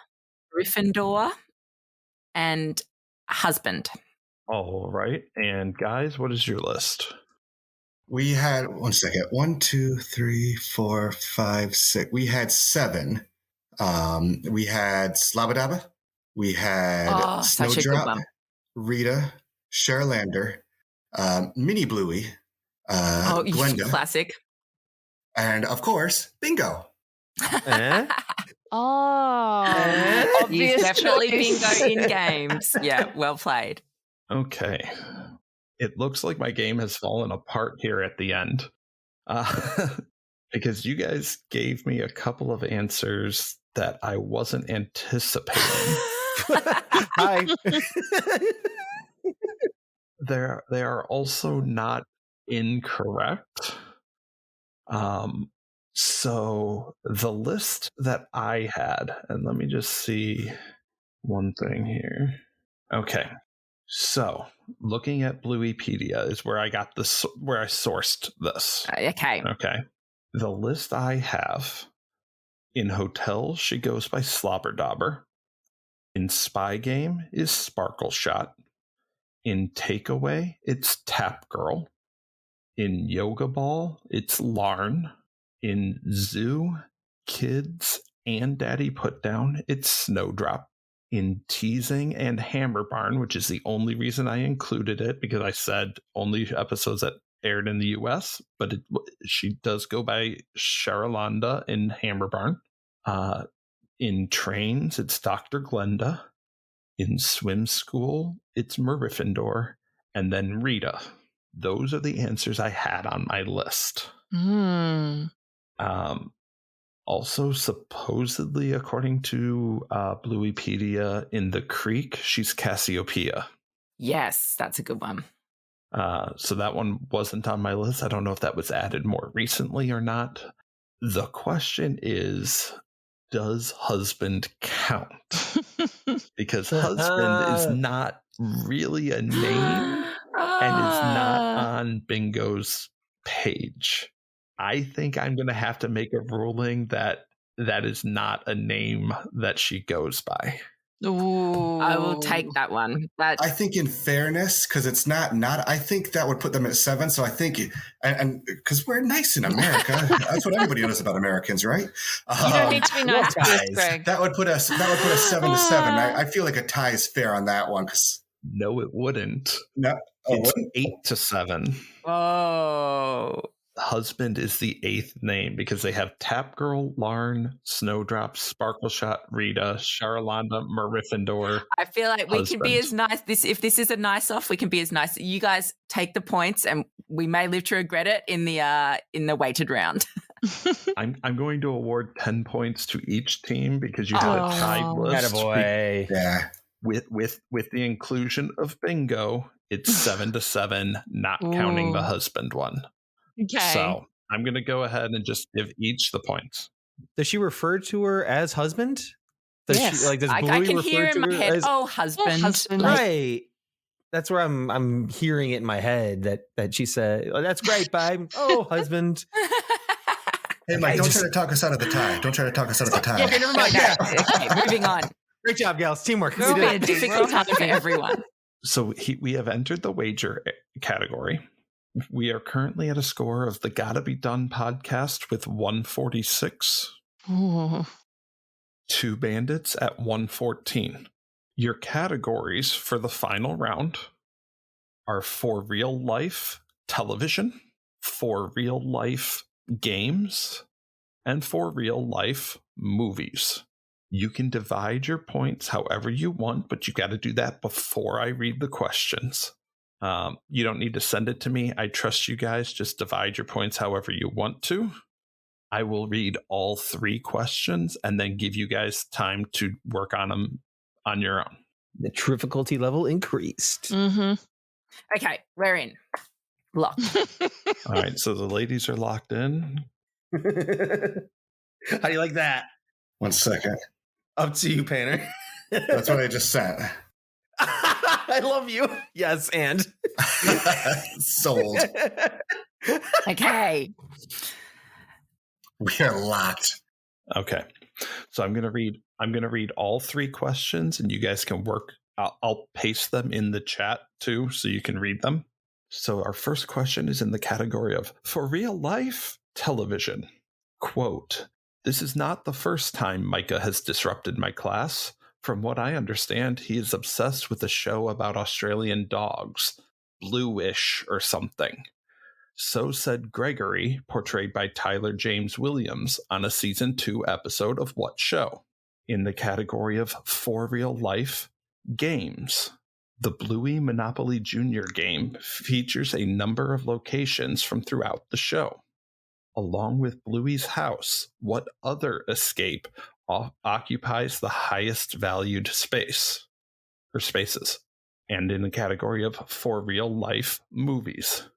S2: Gryffindor, and Husband.
S1: All right, and guys, what is your list?
S4: We had, 1 second, 1, 2, 3, 4, 5, 6. We had 7. We had Slabadaba. We had
S2: such a good
S4: Snowdrop,
S2: one.
S4: Rita, Charolander, Mini Bluey, Glenda,
S2: Classic.
S4: and of course, Bingo.
S3: Oh,
S2: He's
S3: obvious
S2: definitely
S3: choice.
S2: Bingo in games. Yeah, well played.
S1: Okay. It looks like my game has fallen apart here at the end. Because you guys gave me a couple of answers that I wasn't anticipating.
S5: Hi.
S1: They are also not incorrect. So the list that I had, and let me just see one thing here. Okay. So looking at Blueypedia is where I got this, where I sourced this.
S2: Okay.
S1: Okay. The list I have: in Hotel, she goes by Slobberdobber. In Spy Game is Sparkle Shot. In Takeaway, it's Tap Girl. In Yoga Ball, it's Larn. In Zoo, Kids, and Daddy Put Down, it's Snowdrop. In Teasing and Hammer Barn, which is the only reason I included it, because I said only episodes that aired in the US, but she does go by Charalanda in Hammer Barn. In Trains, it's Dr. Glenda. In Swim School, it's Marifindor. And then Rita. Those are the answers I had on my list. Also, supposedly, according to Blueypedia, in The Creek, she's Cassiopeia.
S2: Yes, that's a good one.
S1: So that one wasn't on my list. I don't know if that was added more recently or not. The question is, does husband count? Because husband is not really a name and is not on Bingo's page. I think I'm going to have to make a ruling that is not a name that she goes by.
S3: Ooh.
S2: I will take that one.
S4: I think in fairness, because it's not, I think that would put them at 7. So I think, and because we're nice in America, that's what everybody knows about Americans, right?
S3: You don't need to be nice to us, Greg.
S4: That would put us 7 to 7. I feel like a tie is fair on that one.
S1: No, it wouldn't.
S4: No,
S1: it's 8 to 7.
S2: Oh.
S1: Husband is the 8th name because they have Tap Girl, Larn, Snowdrop, Sparkleshot, Rita, Charalanda, Marifindor.
S2: I feel like we can be as nice. If this is a nice off, we can be as nice. You guys take the points, and we may live to regret it in the weighted round.
S1: I'm going to award 10 points to each team because you have a tied list.
S5: Attaboy.
S4: Yeah.
S1: With the inclusion of Bingo, it's 7 to 7, not counting the husband one.
S3: Okay.
S1: So I'm going to go ahead and just give each the points.
S5: Does she refer to her as husband?
S3: Yes.
S5: Does
S2: I
S5: Bluey
S2: can
S5: refer
S2: hear
S5: to
S2: in my
S5: her
S2: head,
S5: as,
S2: husband.
S3: Oh, husband.
S5: right? That's where I'm hearing it in my head that she said, "Oh, that's great, babe. Oh, husband."
S4: Hey, Mike, don't try to talk us out of the tie. Don't try to talk us out of the tie.
S2: Yeah, never mind that. Okay, moving on.
S5: Great job, gals. Teamwork.
S2: It will be a difficult time for everyone.
S1: So we have entered the wager category. We are currently at a score of the Gotta Be Done podcast with 146.
S3: Ooh.
S1: Two Bandits at 114. Your categories for the final round are for real life television, for real life games, and for real life movies. You can divide your points however you want, but you got to do that before I read the questions. You don't need to send it to me. I trust you guys. Just divide your points however you want to. I will read all 3 questions and then give you guys time to work on them on your own.
S5: The difficulty level increased.
S3: Mm-hmm.
S2: Okay, we're in. Locked.
S1: All right, so the ladies are locked in.
S5: How do you like that?
S4: 1 second.
S5: Up to you, Panner.
S4: That's what I just sent.
S5: I love you. Yes, and
S4: Sold.
S2: Okay.
S4: We are locked.
S1: Okay, so I'm gonna read all 3 questions, and you guys can work. I'll paste them in the chat too, so you can read them. So our first question is in the category of for real life television. Quote: "This is not the first time Micah has disrupted my class. From what I understand, he is obsessed with a show about Australian dogs, Bluish or something. So said Gregory, portrayed by Tyler James Williams on a season 2 episode of what show?" In the category of for real life games, the Bluey Monopoly Junior game features a number of locations from throughout the show. Along with Bluey's house, what other escape occupies the highest valued spaces? And in the category of for real life movies,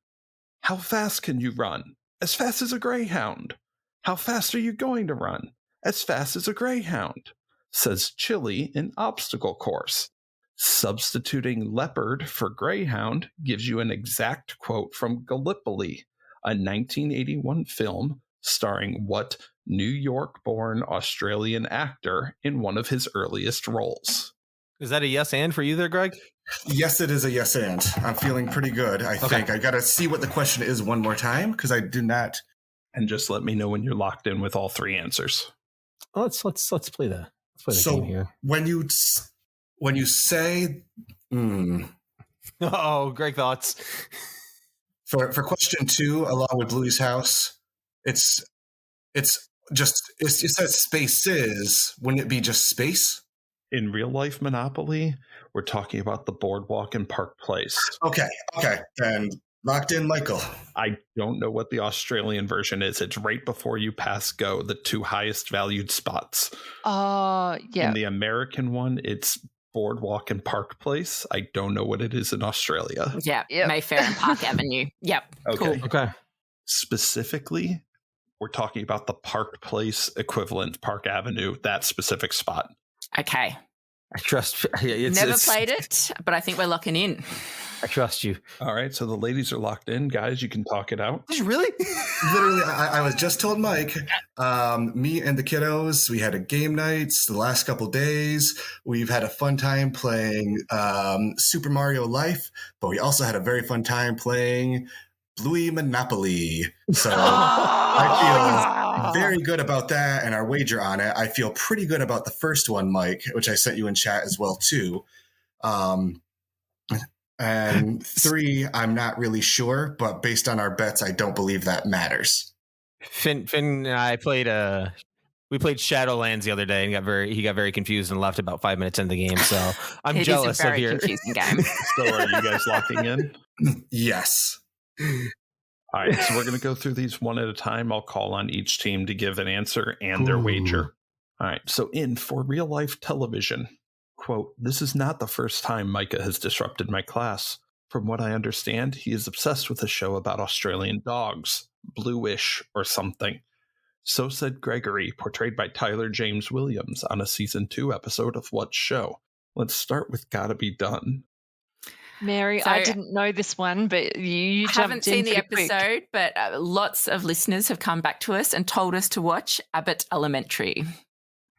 S1: how fast can you run? As fast as a greyhound. How fast are you going to run? As fast as a greyhound, says Chili in Obstacle Course. Substituting leopard for greyhound gives you an exact quote from Gallipoli, a 1981 film starring what New York-born Australian actor in one of his earliest roles?
S5: Is that a yes and for you there, Greg?
S4: Yes, it is a yes and. I'm feeling pretty good, I think. I got to see what the question is one more time because I do not.
S1: And just let me know when you're locked in with all 3 answers.
S5: Let's play the game here.
S4: When you When you say,
S5: Oh, great thoughts.
S4: for question 2, along with Bluey's house, it's just, you said spaces. Wouldn't it be just space?
S1: In real life Monopoly, we're talking about the boardwalk in Park Place.
S4: Okay. Then locked in, Michael.
S1: I don't know what the Australian version is. It's right before you pass go, the 2 highest valued spots.
S3: Oh, yeah.
S1: In the American one, it's boardwalk and Park Place. I don't know what it is in Australia.
S2: Yeah,
S3: Yep.
S2: Mayfair and Park Avenue. Yep,
S1: Okay.
S2: cool.
S5: Okay.
S1: Specifically, we're talking about the Park Place equivalent, Park Avenue, that specific spot.
S2: Okay.
S5: I trust.
S2: Never played it, but I think we're locking in.
S5: I trust you.
S1: All right, so the ladies are locked in. Guys, you can talk it out.
S5: Really?
S4: Literally, I was just told Mike, me and the kiddos, we had a game nights the last couple days. We've had a fun time playing Super Mario Life, but we also had a very fun time playing Bluey Monopoly. So I feel very good about that and our wager on it. I feel pretty good about the first one, Mike, which I sent you in chat as well, too. And 3, I'm not really sure, but based on our bets, I don't believe that matters.
S5: Finn and I played we played Shadowlands the other day, and he got very confused and left about 5 minutes into the game. So I'm jealous
S2: of your
S5: confusing
S2: game.
S1: So are you guys locking in?
S4: Yes.
S1: All right, so we're going to go through these one at a time. I'll call on each team to give an answer and their wager. All right, so for real life television, quote, "This is not the first time Micah has disrupted my class. From what I understand, he is obsessed with a show about Australian dogs, Bluish or something. So said Gregory, portrayed by Tyler James Williams on a season 2 episode of what show? Let's start with Gotta Be Done."
S3: Mary,
S2: So,
S3: I didn't know this one, but you
S2: I haven't
S3: jumped in
S2: seen the
S3: pretty quick.
S2: episode, but lots of listeners have come back to us and told us to watch Abbott Elementary.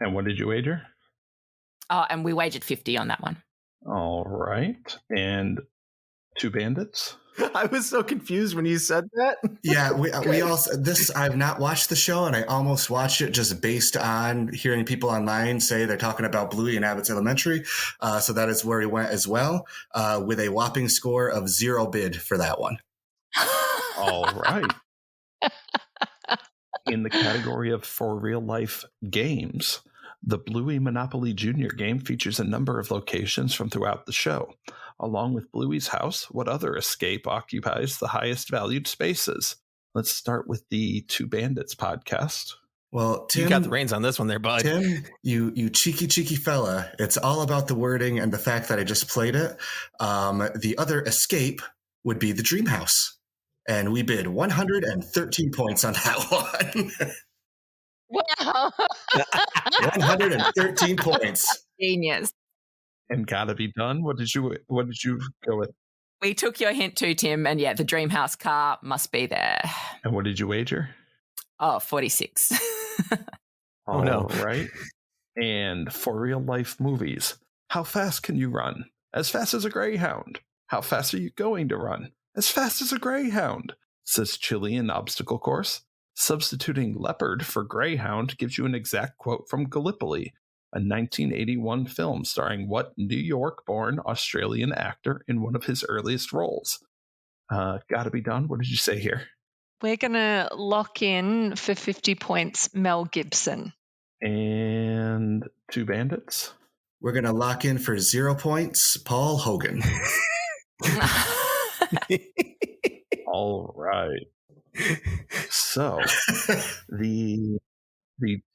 S1: And what did you wager?
S2: Oh, and we wagered 50 on that one.
S1: All right. And Two Bandits?
S5: I was so confused when you said that.
S4: Yeah, we also I've not watched the show, and I almost watched it just based on hearing people online say they're talking about Bluey and Abbott's Elementary. So that is where we went as well, with a whopping score of 0 bid for that one.
S1: All right. In the category of for real life games, the Bluey Monopoly Junior game features a number of locations from throughout the show. Along with Bluey's house, what other escape occupies the highest valued spaces? Let's start with the Two Bandits podcast.
S4: Well, Tim,
S5: You got the reins on this one there, bud.
S4: Tim, you cheeky fella. It's all about the wording and the fact that I just played it. The other escape would be the Dream House. And we bid 113 points on that one.
S3: Wow.
S4: 113 points.
S2: Genius.
S1: And Gotta Be Done. What did you go with?
S2: We took your hint too, Tim, and yeah, the Dreamhouse car must be there.
S1: And what did you wager?
S2: Oh, 46.
S5: Oh, no.
S1: All right. And for real life movies, how fast can you run? As fast as a greyhound. How fast are you going to run? As fast as a greyhound, says Chilean Obstacle Course. Substituting leopard for greyhound gives you an exact quote from Gallipoli, a 1981 film starring what New York-born Australian actor in one of his earliest roles? Gotta Be Done. What did you say here?
S3: We're going to lock in for 50 points Mel Gibson.
S1: And Two Bandits.
S4: We're going to lock in for 0 points, Paul Hogan.
S1: All right. So the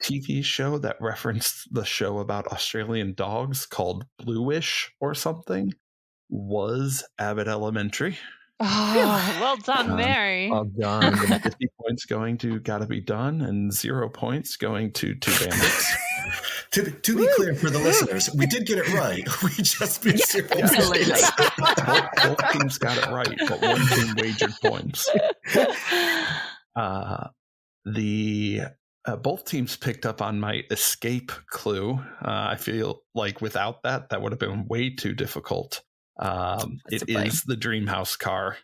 S1: TV show that referenced the show about Australian dogs called Bluish or something was Abbott Elementary.
S3: Oh, well done, Mary.
S5: Well done.
S1: 50 points going to Gotta Be Done and 0 points going to Two Bandits.
S4: To be clear for the listeners, we did get it right. We just bid 0 points.
S2: Absolutely.
S1: both teams got it right, but one team wagered points. Both teams picked up on my escape clue. I feel like without that would have been way too difficult. It is the Dreamhouse car.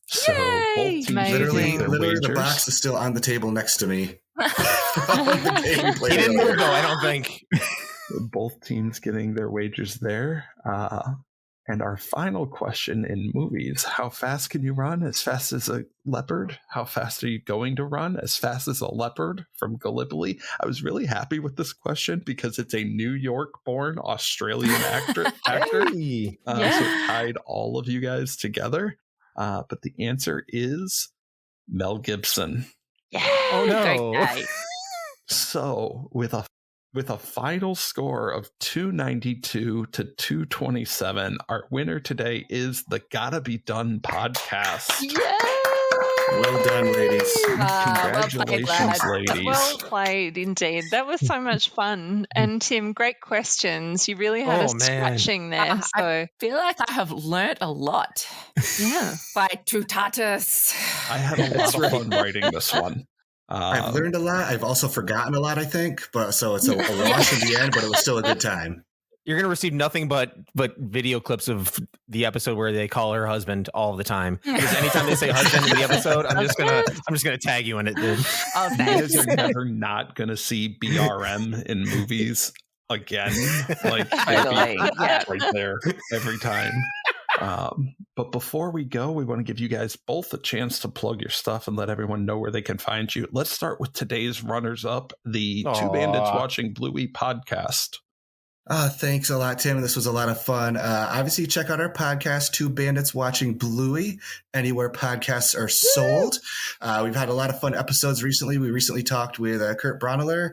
S1: So
S2: Yay!
S1: both teams
S3: Amazing.
S4: Literally, the box is still on the table next to me. The game we played
S5: He didn't
S4: earlier.
S5: move though, I don't think.
S1: Both teams getting their wagers there. And our final question in movies: how fast can you run? As fast as a leopard? How fast are you going to run? As fast as a leopard? From Gallipoli. I was really happy with this question because it's a New York-born Australian actor.
S5: Hey.
S1: So it tied all of you guys together. But the answer is Mel Gibson.
S2: Yeah.
S5: Oh, no.
S2: Great day.
S1: So with a final score of 292 to 227, our winner today is the Gotta Be Done podcast.
S3: Yay!
S4: Well done, ladies.
S1: Congratulations,
S2: well played,
S1: ladies.
S3: Well played, indeed. That was so much fun. And Tim, great questions. You really had us scratching there. So
S2: I feel like I have learnt a lot.
S3: yeah.
S2: By Tutatis.
S1: I had a lot of fun writing this one.
S4: I've learned a lot. I've also forgotten a lot, I think. But so it's a wash in the end, but it was still a good time.
S5: You're gonna receive nothing but video clips of the episode where they call her husband all the time. Because anytime they say husband in the episode, I'm just gonna tag you in it, dude.
S2: Oh,
S1: You
S2: thanks.
S1: guys are never not gonna see BRM in movies again. Like
S2: Totally. Yeah.
S1: right there every time. But before we go, we want to give you guys both a chance to plug your stuff and let everyone know where they can find you. Let's start with today's runners-up, the Two Bandits Watching Bluey podcast.
S4: Thanks a lot, Tim. This was a lot of fun. Obviously, check out our podcast, Two Bandits Watching Bluey, anywhere podcasts are sold. We've had a lot of fun episodes recently. We recently talked with Kurt Bronneler,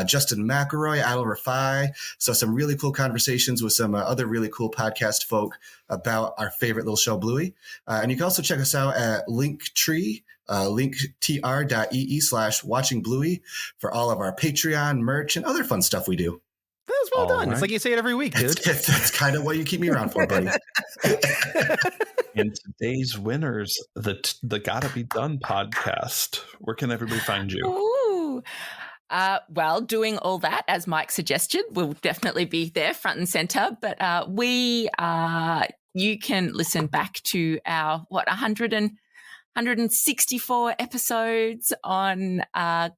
S4: Justin McElroy, Adel Rafai. So some really cool conversations with some other really cool podcast folk about our favorite little show, Bluey. And you can also check us out at Linktree, linktr.ee/watching Bluey for all of our Patreon merch and other fun stuff we do.
S5: That was well done.
S1: Right.
S5: It's like you say it every week, dude.
S4: That's kind of what you keep me around for, buddy.
S1: And today's winners, the Gotta Be Done podcast. Where can everybody find you?
S2: Ooh. Well, doing all that, as Mike suggested, will definitely be there front and center. But you can listen back to our, 164 episodes on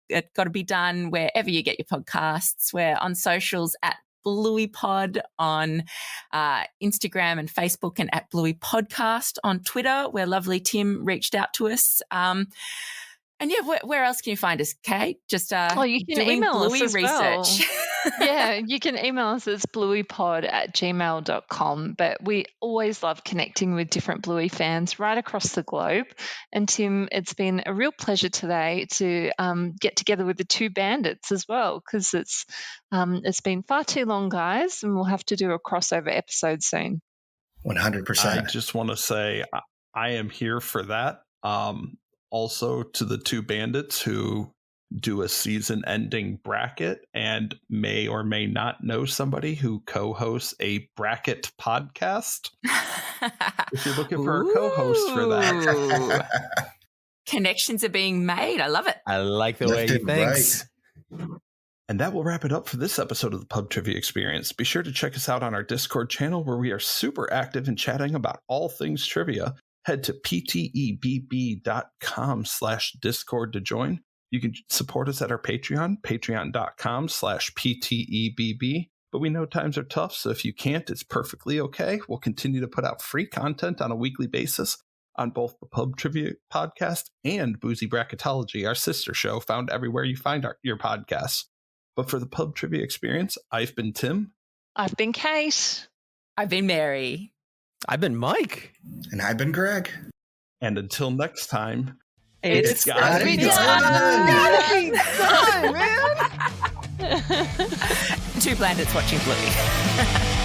S2: It Gotta Be Done, wherever you get your podcasts. We're on socials at BlueyPod on Instagram and Facebook, and at Bluey Podcast on Twitter, where lovely Tim reached out to us. And yeah, where else can you find us, Kate? Just
S3: you can
S2: doing
S3: email us
S2: Bluey
S3: as well.
S2: research.
S3: Yeah, you can email us at blueypod@gmail.com. But we always love connecting with different Bluey fans right across the globe. And Tim, it's been a real pleasure today to get together with the Two Bandits as well, because it's been far too long, guys, and we'll have to do a crossover episode soon.
S4: 100%.
S1: I just want to say I am here for that. Also to the Two Bandits who do a season-ending bracket and may or may not know somebody who co-hosts a bracket podcast. If you're looking for a co-host for that.
S2: Connections are being made. I love it.
S5: I like the way he thinks.
S1: And that will wrap it up for this episode of the Pub Trivia Experience. Be sure to check us out on our Discord channel, where we are super active in chatting about all things trivia. Head to ptebb.com/Discord to join. You can support us at our Patreon, patreon.com/PTEBB. But we know times are tough, so if you can't, it's perfectly okay. We'll continue to put out free content on a weekly basis on both the Pub Trivia podcast and Boozy Bracketology, our sister show, found everywhere you find your podcasts. But for the Pub Trivia Experience, I've been Tim.
S3: I've been Kate.
S2: I've been Mary.
S5: I've been Mike.
S4: And I've been Greg.
S1: And until next time,
S2: It's
S1: gotta be
S2: done.
S5: Gotta be done, man.
S2: Two Bandits Watching Bluey.